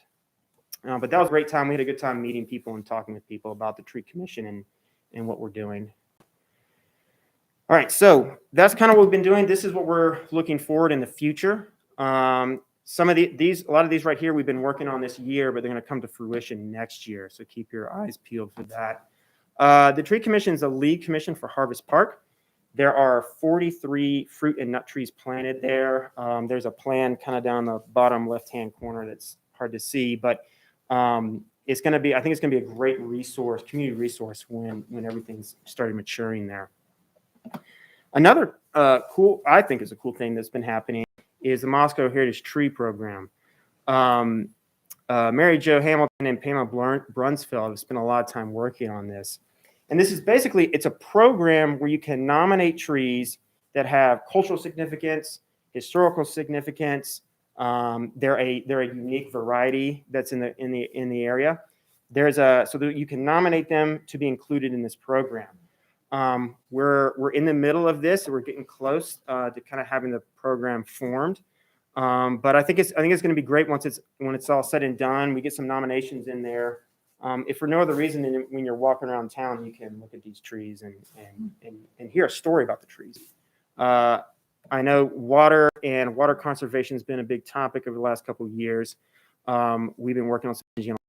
S10: But that was a great time. We had a good time meeting people and talking with people about the tree commission and what we're doing. All right, so that's kind of what we've been doing. This is what we're looking forward in the future. Some of a lot of these right here, we've been working on this year, but they're going to come to fruition next year. So keep your eyes peeled for that. The Tree Commission is a lead commission for Harvest Park. There are 43 fruit and nut trees planted there. There's a plan kind of down the bottom left-hand corner that's hard to see, but it's going to be, I think it's going to be a great resource, community resource when everything's started maturing there. Another I think is a cool thing that's been happening is the Moscow Heritage Tree Program. Mary Jo Hamilton and Pamela Brunsfeld have spent a lot of time working on this. And this is basically, it's a program where you can nominate trees that have cultural significance, historical significance. They're a unique variety that's in the area. So that you can nominate them to be included in this program. We're in the middle of this. We're getting close to kind of having the program formed. But I think it's going to be great when it's all said and done. We get some nominations in there. If for no other reason than when you're walking around town, you can look at these trees and hear a story about the trees. I know water and water conservation has been a big topic over the last couple of years. We've been working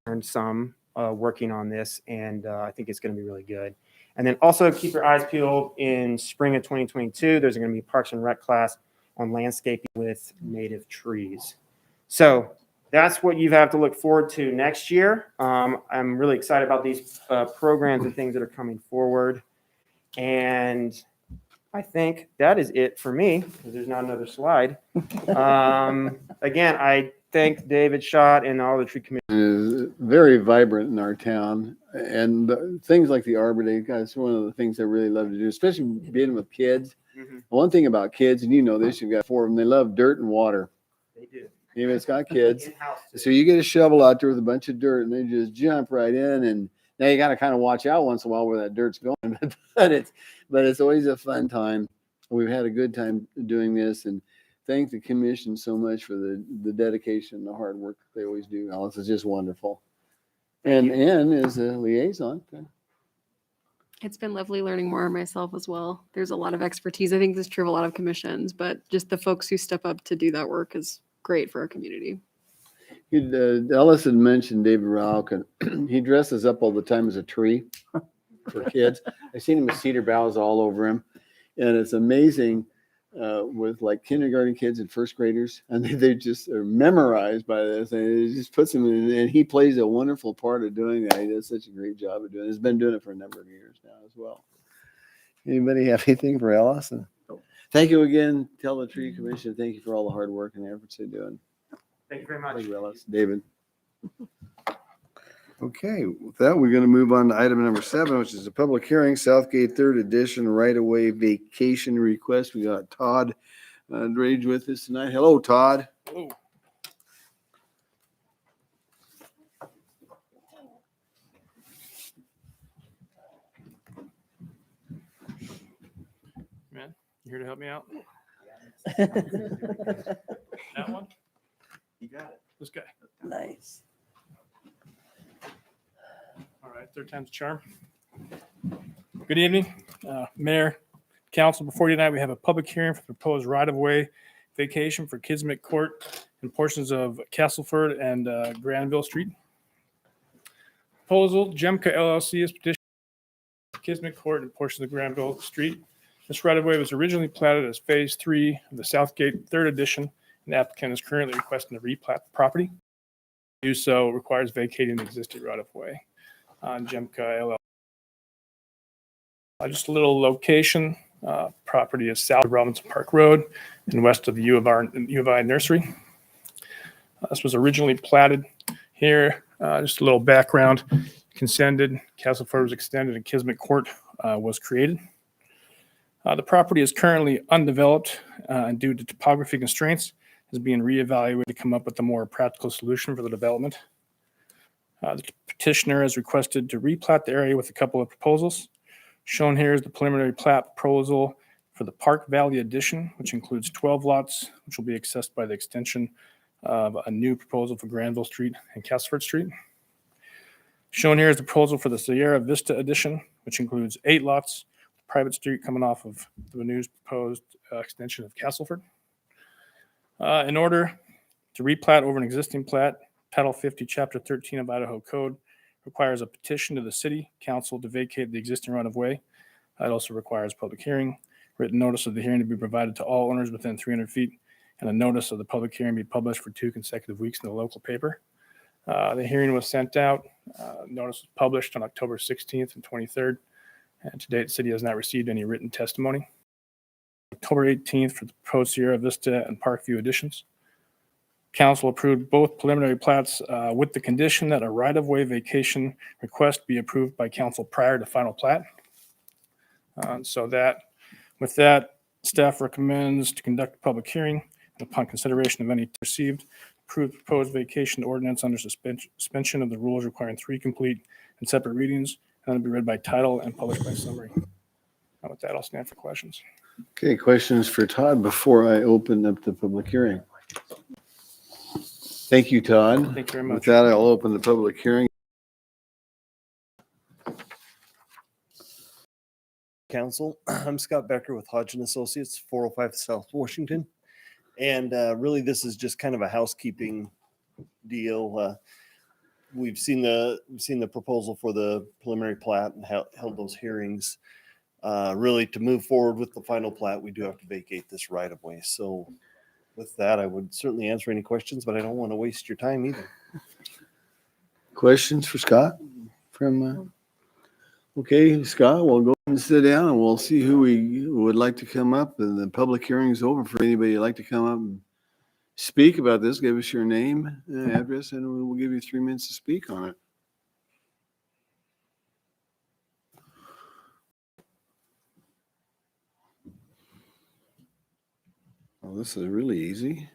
S10: on some working on this, and I think it's going to be really good. And then also keep your eyes peeled. In spring of 2022, there's going to be a Parks and Rec class on landscaping with native trees. So that's what you have to look forward to next year. I'm really excited about these programs and things that are coming forward. And I think that is it for me, because there's not another slide. Again, I thank David Schott and all the tree committee.
S1: Is very vibrant in our town, and things like the Arbor Day, that's one of the things I really love to do, especially being with kids. One thing about kids, and you know this, you've got 4 of them, they love dirt and water.
S10: They do.
S1: Even it's got kids.
S10: In-house, too.
S1: So you get a shovel out there with a bunch of dirt and they just jump right in, and now you got to kind of watch out once in a while where that dirt's going, but it's always a fun time. We've had a good time doing this, and thank the commission so much for the dedication and the hard work they always do. Alice, is just wonderful. And Ann is a liaison.
S2: It's been lovely learning more myself as well. There's a lot of expertise. I think this is true of a lot of commissions, but just the folks who step up to do that work is great for our community.
S1: Ellis had mentioned David Rauch, and he dresses up all the time as a tree for kids. I've seen him with cedar boughs all over him, and it's amazing with like kindergarten kids and first graders, and they just are memorized by this, and it just puts them in, and he plays a wonderful part of doing that. He does such a great job of doing it. He's been doing it for a number of years now as well. Anybody have anything for Ellis? Thank you again. Tell the Tree Commission, thank you for all the hard work and efforts they're doing.
S10: Thank you very much.
S1: Thank you, Ellis. David. Okay, with that, we're going to move on to item number 7, which is a public hearing, Southgate 3rd Edition right-of-way vacation request. We got Todd Drage with us tonight. Hello, Todd.
S11: Hello. Man, you here to help me out? That one?
S7: You got it.
S11: This guy.
S7: Nice.
S11: All right, 3rd time's a charm. Good evening, Mayor, Council. Before you tonight, we have a public hearing for the proposed right-of-way vacation for Kismet Court and portions of Castleford and Granville Street. Proposal, Gemca LLC is petitioning Kismet Court and portions of Granville Street. This right-of-way was originally platted as Phase 3 of the Southgate 3rd Edition, and the applicant is currently requesting to replat the property. To do so requires vacating the existing right-of-way on Gemca LLC. Just a little location. Property is south of Robinson Park Road and west of the U of I Nursery. This was originally platted here. Just a little background. Consented, Castleford was extended, and Kismet Court was created. The property is currently undeveloped and due to topography constraints is being reevaluated to come up with a more practical solution for the development. The petitioner has requested to replat the area with a couple of proposals. Shown here is the preliminary plat proposal for the Park Valley Addition, which includes 12 lots, which will be accessed by the extension of a new proposal for Granville Street and Castleford Street. Shown here is the proposal for the Sierra Vista Addition, which includes 8 lots, private street coming off of the new proposed extension of Castleford. In order to replat over an existing plat, Title 50, Chapter 13 of Idaho Code requires a petition to the City Council to vacate the existing right-of-way. It also requires public hearing, written notice of the hearing to be provided to all owners within 300 feet, and a notice of the public hearing be published for 2 consecutive weeks in the local paper. The hearing was sent out. Notice was published on October 16th and 23rd. And to date, the city has not received any written testimony. October 18th for the proposed Sierra Vista and Parkview additions. Council approved both preliminary plats with the condition that a right-of-way vacation request be approved by council prior to final plat. With that, staff recommends to conduct a public hearing and upon consideration of any received, approve proposed vacation ordinance under suspension of the rules requiring 3 complete and separate readings, and then be read by title and published by summary. And with that, I'll stand for questions.
S1: Okay, questions for Todd before I open up the public hearing? Thank you, Todd.
S11: Thank you very
S1: With
S11: much.
S1: that, I'll open the public hearing.
S12: Council. I'm Scott Becker with Hodgson Associates, 405 South Washington. And really, this is just kind of a housekeeping deal. We've seen the proposal for the preliminary plat and held those hearings. Really, to move forward with the final plat, we do have to vacate this right of way. So with that, I would certainly answer any questions, but I don't want to waste your time either.
S1: Questions for Scott okay, Scott, we'll go and sit down and we'll see who we would like to come up, and the public hearing is over. For anybody who'd like to come up and speak about this, give us your name and address, and we'll give you 3 minutes to speak on it. Well, this is really easy.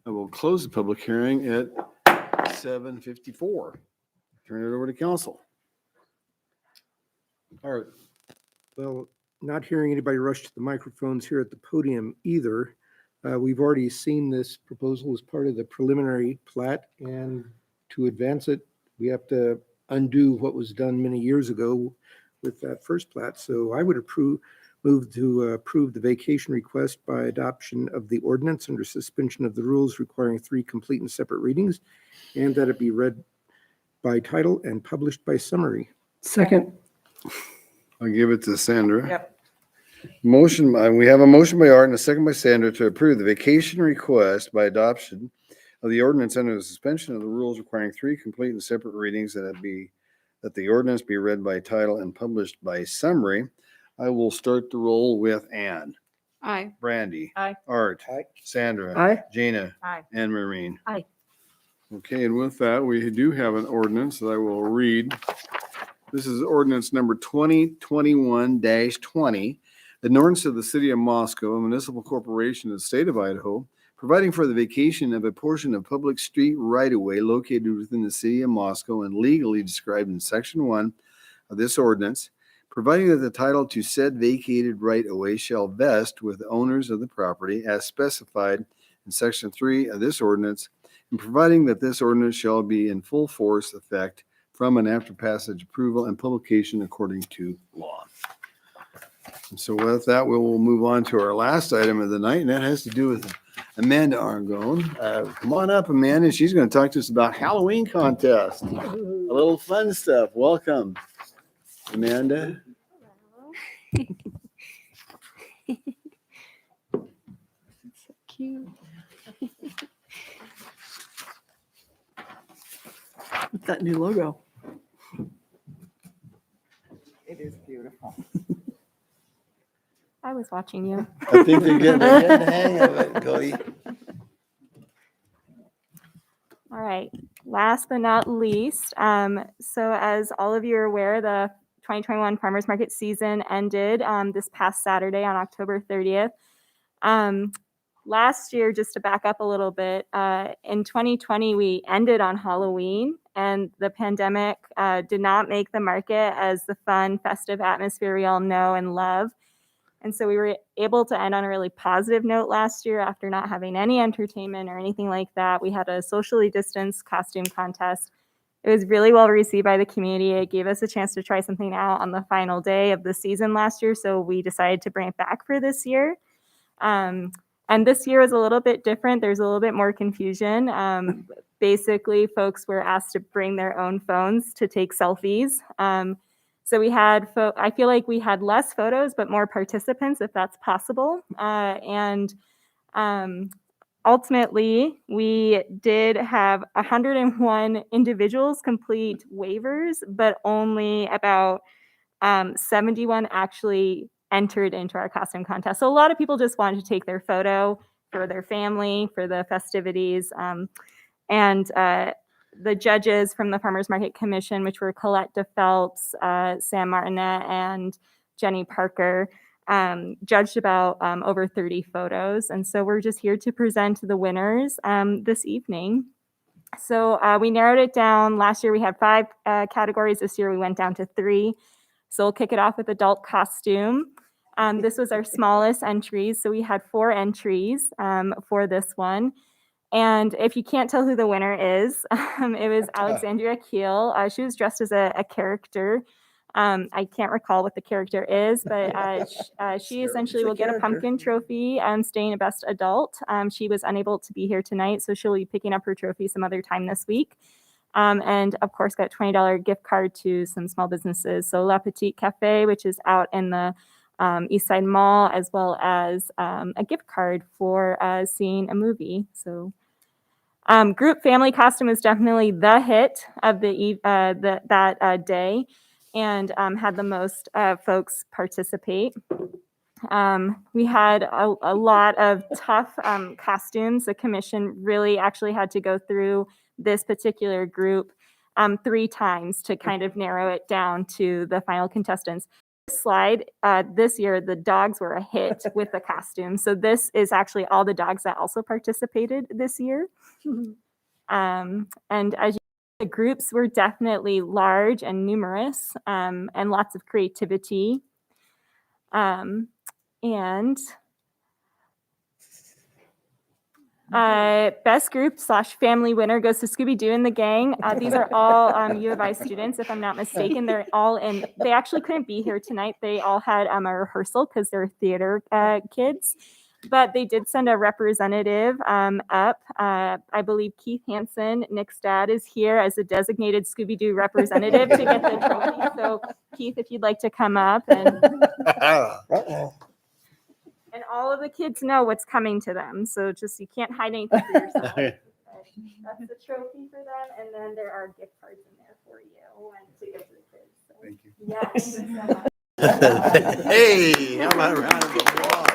S1: I will close the public hearing at 7:54. Turn it over to council. All right.
S4: Well, not hearing anybody rush to the microphones here at the podium either. We've already seen this proposal as part of the preliminary plat, and to advance it, we have to undo what was done many years ago with that first plat. So I would move to approve the vacation request by adoption of the ordinance under suspension of the rules requiring 3 complete and separate readings, and that it be read by title and published by summary.
S7: Second.
S1: I'll give it to Sandra.
S7: Yep.
S1: We have a motion by Art and a second by Sandra to approve the vacation request by adoption of the ordinance under the suspension of the rules requiring 3 complete and separate readings, and that the ordinance be read by title and published by summary. I will start the roll with Ann.
S2: Aye.
S1: Brandy.
S7: Aye.
S1: Art.
S4: Aye.
S1: Sandra.
S7: Aye.
S1: Gina.
S7: Aye.
S1: And Maureen.
S8: Aye.
S1: Okay, and with that, we do have an ordinance that I will read. This is ordinance number 2021-20, an ordinance of the city of Moscow, a municipal corporation of the state of Idaho, providing for the vacation of a portion of public street right-of-way located within the city of Moscow and legally described in section 1 of this ordinance, providing that the title to said vacated right-of-way shall vest with the owners of the property as specified in section 3 of this ordinance, and providing that this ordinance shall be in full force effect from and after passage, approval, and publication according to law. And so with that, we will move on to our last item of the night, and that has to do with Amanda Argone. Come on up, Amanda. She's going to talk to us about Halloween contest. A little fun stuff. Welcome, Amanda.
S2: So cute.
S7: With that new logo. It is beautiful.
S13: I was watching you.
S1: I think they're getting the hang of it, Cody.
S13: All right. Last but not least, so as all of you are aware, the 2021 farmers market season ended this past Saturday on October 30th. Last year, just to back up a little bit, in 2020, we ended on Halloween, and the pandemic did not make the market as the fun, festive atmosphere we all know and love. And so we were able to end on a really positive note last year after not having any entertainment or anything like that. We had a socially distanced costume contest. It was really well received by the community. It gave us a chance to try something out on the final day of the season last year, so we decided to bring it back for this year. And this year was a little bit different. There's a little bit more confusion. Basically, folks were asked to bring their own phones to take selfies. So we had, I feel like we had less photos, but more participants, if that's possible. Ultimately, we did have 101 individuals complete waivers, but only about 71 actually entered into our costume contest. So a lot of people just wanted to take their photo for their family, for the festivities. And the judges from the Farmers Market Commission, which were Colette DePhelps, Sam Martinet, and Jenny Parker, judged about over 30 photos. And so we're just here to present the winners this evening. So we narrowed it down. Last year we had 5 categories. This year we went down to 3. So we'll kick it off with adult costume. This was our smallest entries. So we had 4 entries for this one. And if you can't tell who the winner is, it was Alexandria Keel. She was dressed as a character. I can't recall what the character is, but she essentially will get a pumpkin trophy staying a best adult. She was unable to be here tonight, so she'll be picking up her trophy some other time this week. And of course, got a $20 gift card to some small businesses. So La Petite Cafe, which is out in the East Side Mall, as well as a gift card for seeing a movie. So group family costume is definitely the hit of that day, and had the most folks participate. We had a lot of tough costumes. The commission really actually had to go through this particular group 3 times to kind of narrow it down to the final contestants. This slide, this year, the dogs were a hit with the costumes. So this is actually all the dogs that also participated this year. And as you the groups were definitely large and numerous, and lots of creativity. And best group / family winner goes to Scooby-Doo and the gang. These are all U of I students, if I'm not mistaken. They're all in, they actually couldn't be here tonight. They all had a rehearsal because they're theater kids. But they did send a representative up. I believe Keith Hansen, Nick's dad, is here as a designated Scooby-Doo representative to get the trophy. So, Keith, if you'd like to come up. And all of the kids know what's coming to them. So just, you can't hide anything for yourself. That's the trophy for them. And then there are gift cards in there for you and to give to the kids. So,
S1: thank you.
S13: Yeah, thank you so much.
S1: Hey, how about a round of applause?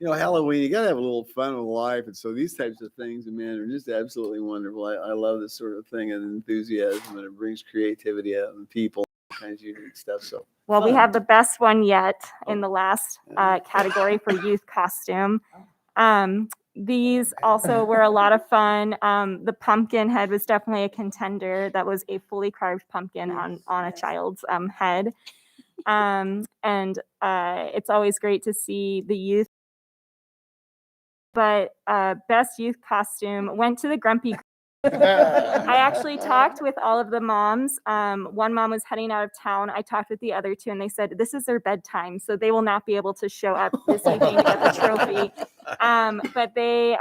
S1: Halloween, you gotta have a little fun with life, and so these types of things, man, are just absolutely wonderful. I love this sort of thing and enthusiasm, and it brings creativity out in people, kinds of unique stuff. So,
S13: well, we have the best one yet in the last category for youth costume. These also were a lot of fun. The pumpkin head was definitely a contender. That was a fully carved pumpkin on a child's head. And it's always great to see the youth. But best youth costume went to the Grumpy. I actually talked with all of the moms. One mom was heading out of town. I talked with the other 2, and they said this is their bedtime, so they will not be able to show up this evening to get the trophy. But they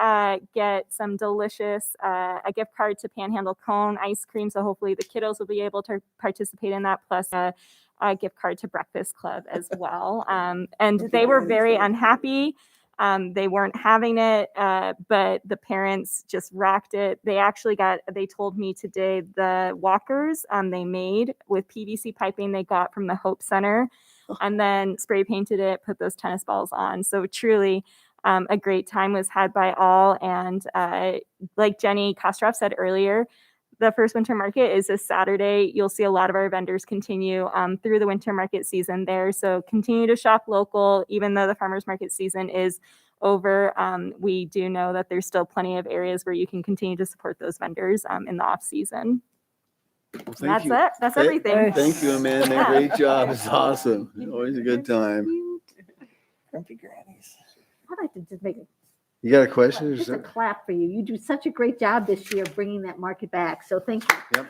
S13: get some delicious a gift card to Panhandle Cone ice cream. So hopefully the kiddos will be able to participate in that, plus a gift card to Breakfast Club as well. And they were very unhappy. They weren't having it, but the parents just rocked it. They actually they told me today, the walkers they made with PVC piping they got from the Hope Center, and then spray painted it, put those tennis balls on. So truly a great time was had by all. And like Jenny Kostroff said earlier, the first winter market is this Saturday. You'll see a lot of our vendors continue through the winter market season there. So continue to shop local, even though the farmers market season is over. We do know that there's still plenty of areas where you can continue to support those vendors in the off season.
S1: well,
S13: That's it. That's everything.
S1: Thank you, Amanda.
S13: Yeah.
S1: Great job. It's awesome. Always a good time.
S7: Grumpy grannies.
S8: I'd like to just make
S1: You got a question or
S8: just a
S1: something?
S8: clap for you. You do such a great job this year bringing that market back. So thank you.
S1: Yep.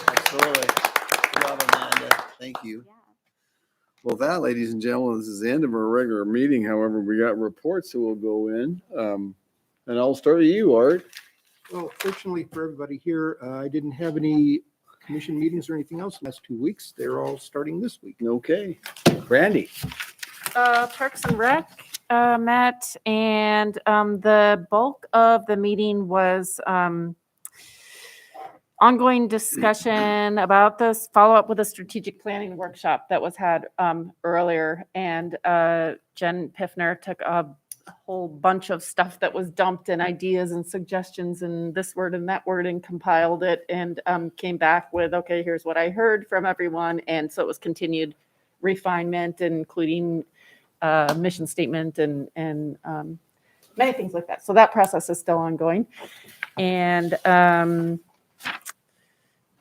S1: Absolutely. Good job, Amanda. Thank you. Well, that, ladies and gentlemen, this is the end of our regular meeting. However, we got reports that will go in. And I'll start with you, Art.
S4: Well, fortunately for everybody here, I didn't have any commission meetings or anything else in the last 2 weeks. They're all starting this week.
S1: Okay. Randy.
S14: Parks and Rec met, and the bulk of the meeting was on ongoing discussion about this follow-up with a strategic planning workshop that was had earlier. And Jen Piffner took a whole bunch of stuff that was dumped and ideas and suggestions and this word and that word and compiled it and came back with, okay, here's what I heard from everyone. And so it was continued refinement, including mission statement and many things like that. So that process is still ongoing. And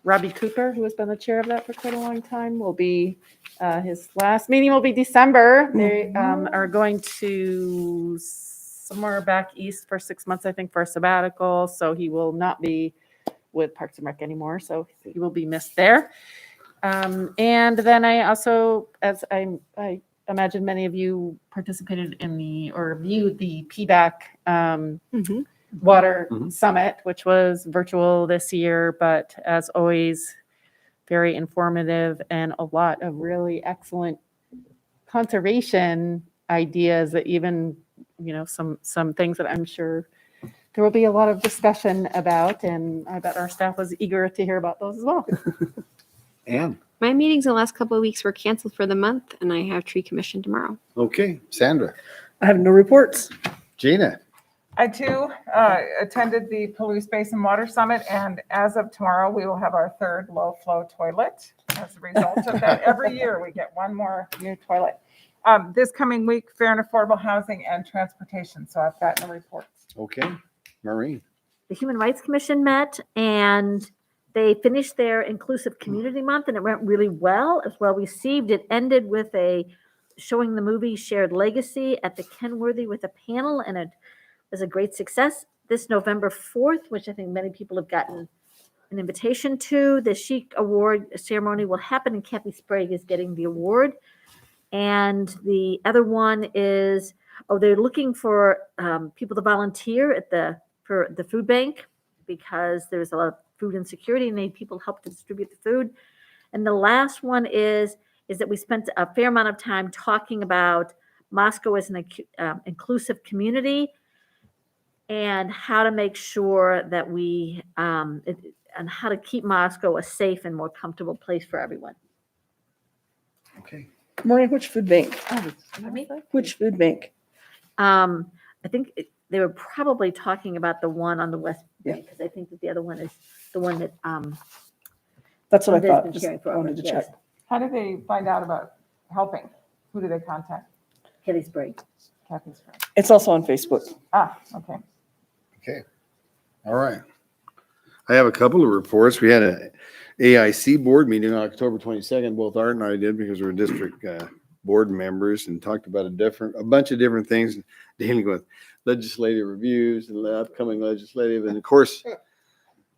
S14: Robbie Cooper, who has been the chair of that for quite a long time, will be, his last meeting will be December. They are going to somewhere back east for 6 months, I think, for a sabbatical. So he will not be with Parks and Rec anymore. So he will be missed there. And then I also, as I imagine many of you participated in or viewed the PBAC Water Summit, which was virtual this year, but as always, very informative and a lot of really excellent conservation ideas that even, some things that I'm sure there will be a lot of discussion about, and I bet our staff was eager to hear about those as well.
S1: Ann.
S2: My meetings in the last couple of weeks were canceled for the month, and I have tree commission tomorrow.
S1: Okay, Sandra.
S7: I have no reports.
S1: Gina.
S15: I too attended the Palouse Basin Water Summit, and as of tomorrow, we will have our third low-flow toilet. As a result of that, every year we get one more new toilet. This coming week, fair and affordable housing and transportation. So I've gotten the reports.
S1: Okay, Maureen.
S8: The Human Rights Commission met and they finished their Inclusive Community Month, and it went really well. It was well received. It ended with showing the movie Shared Legacy at the Kenworthy with a panel, and it was a great success. This November 4th, which I think many people have gotten an invitation to, the Chic Award ceremony will happen, and Kathy Sprague is getting the award. And the other one is, they're looking for people to volunteer for the food bank, because there's a lot of food insecurity and they need people to help distribute the food. And the last one is that we spent a fair amount of time talking about Moscow as an inclusive community and how to make sure that and how to keep Moscow a safe and more comfortable place for everyone.
S1: Okay.
S7: Maureen, which food bank?
S8: Me?
S7: Which food bank?
S8: I think they were probably talking about the one on the West Bank, because I think that the other one is the one that
S7: That's what I
S8: Linda's
S7: thought.
S8: been
S7: Just
S8: sharing for
S7: wanted to
S8: yes.
S7: check.
S15: How do they find out about helping? Who do they contact?
S8: Kathy Sprague.
S15: Kathy Sprague.
S7: It's also on Facebook.
S15: Okay.
S1: Okay. All right. I have a couple of reports. We had a AIC board meeting on October 22nd. Both Art and I did, because we're district board members, and talked about a bunch of different things dealing with legislative reviews and the upcoming legislative. And of course,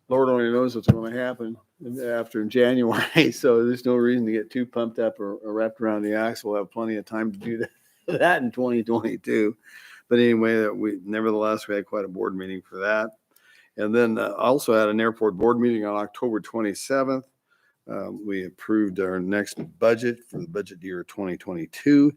S1: Lord only knows what's going to happen after January. So there's no reason to get too pumped up or wrapped around the axle. We'll have plenty of time to do that in 2022. But anyway, nevertheless, we had quite a board meeting for that. And then also had an airport board meeting on October 27th. We approved our next budget for the budget year 2022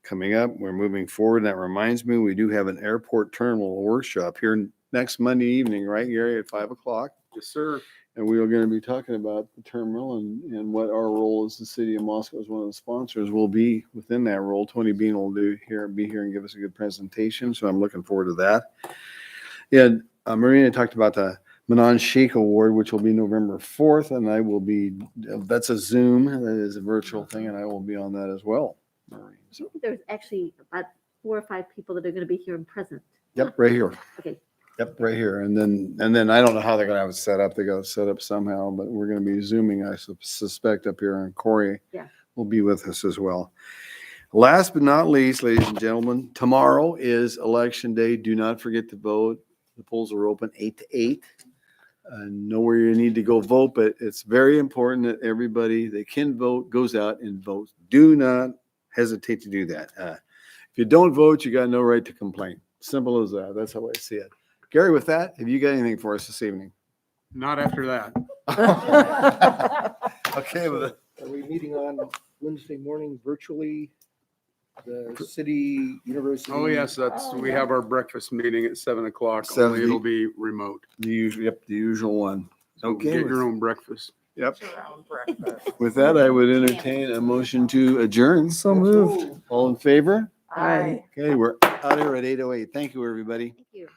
S1: coming up. We're moving forward. And that reminds me, we do have an airport terminal workshop here next Monday evening, right, Gary, at 5:00.
S5: Yes, sir.
S1: And we are going to be talking about the terminal and what our role as the city of Moscow as one of the sponsors will be within that role. Tony Bean will be here and give us a good presentation. So I'm looking forward to that. And Marina talked about the Manan Sheikh Award, which will be November 4th. And I will be, that's a Zoom, that is a virtual thing, and I will be on that as well. Maureen. So,
S8: There's actually about 4 or 5 people that are going to be here in present.
S1: yep, right here.
S8: Okay.
S1: Yep, right here. And then I don't know how they're going to have it set up. They got it set up somehow, but we're going to be Zooming, I suspect, up here. And Corey will be with us as well. Last but not least, ladies and gentlemen, tomorrow is election day. Do not forget to vote. The polls are open 8 to 8. Know where you need to go vote, but it's very important that everybody that can vote goes out and votes. Do not hesitate to do that. If you don't vote, you got no right to complain. Simple as that. That's how I see it. Gary, with that, have you got anything for us this evening?
S5: Not after that.
S1: Okay, with it.
S4: Are we meeting on Wednesday morning virtually? The city, university?
S5: Oh, yes, we have our breakfast meeting at 7:00.
S1: 7
S5: Only it'll be remote.
S1: The usual one. Okay,
S5: Get your own breakfast. Yep.
S1: with that, I would entertain a motion to adjourn.
S14: So moved.
S1: All in favor?
S14: Aye.
S1: Okay, we're out here at 8:08. Thank you, everybody.
S8: Thank you.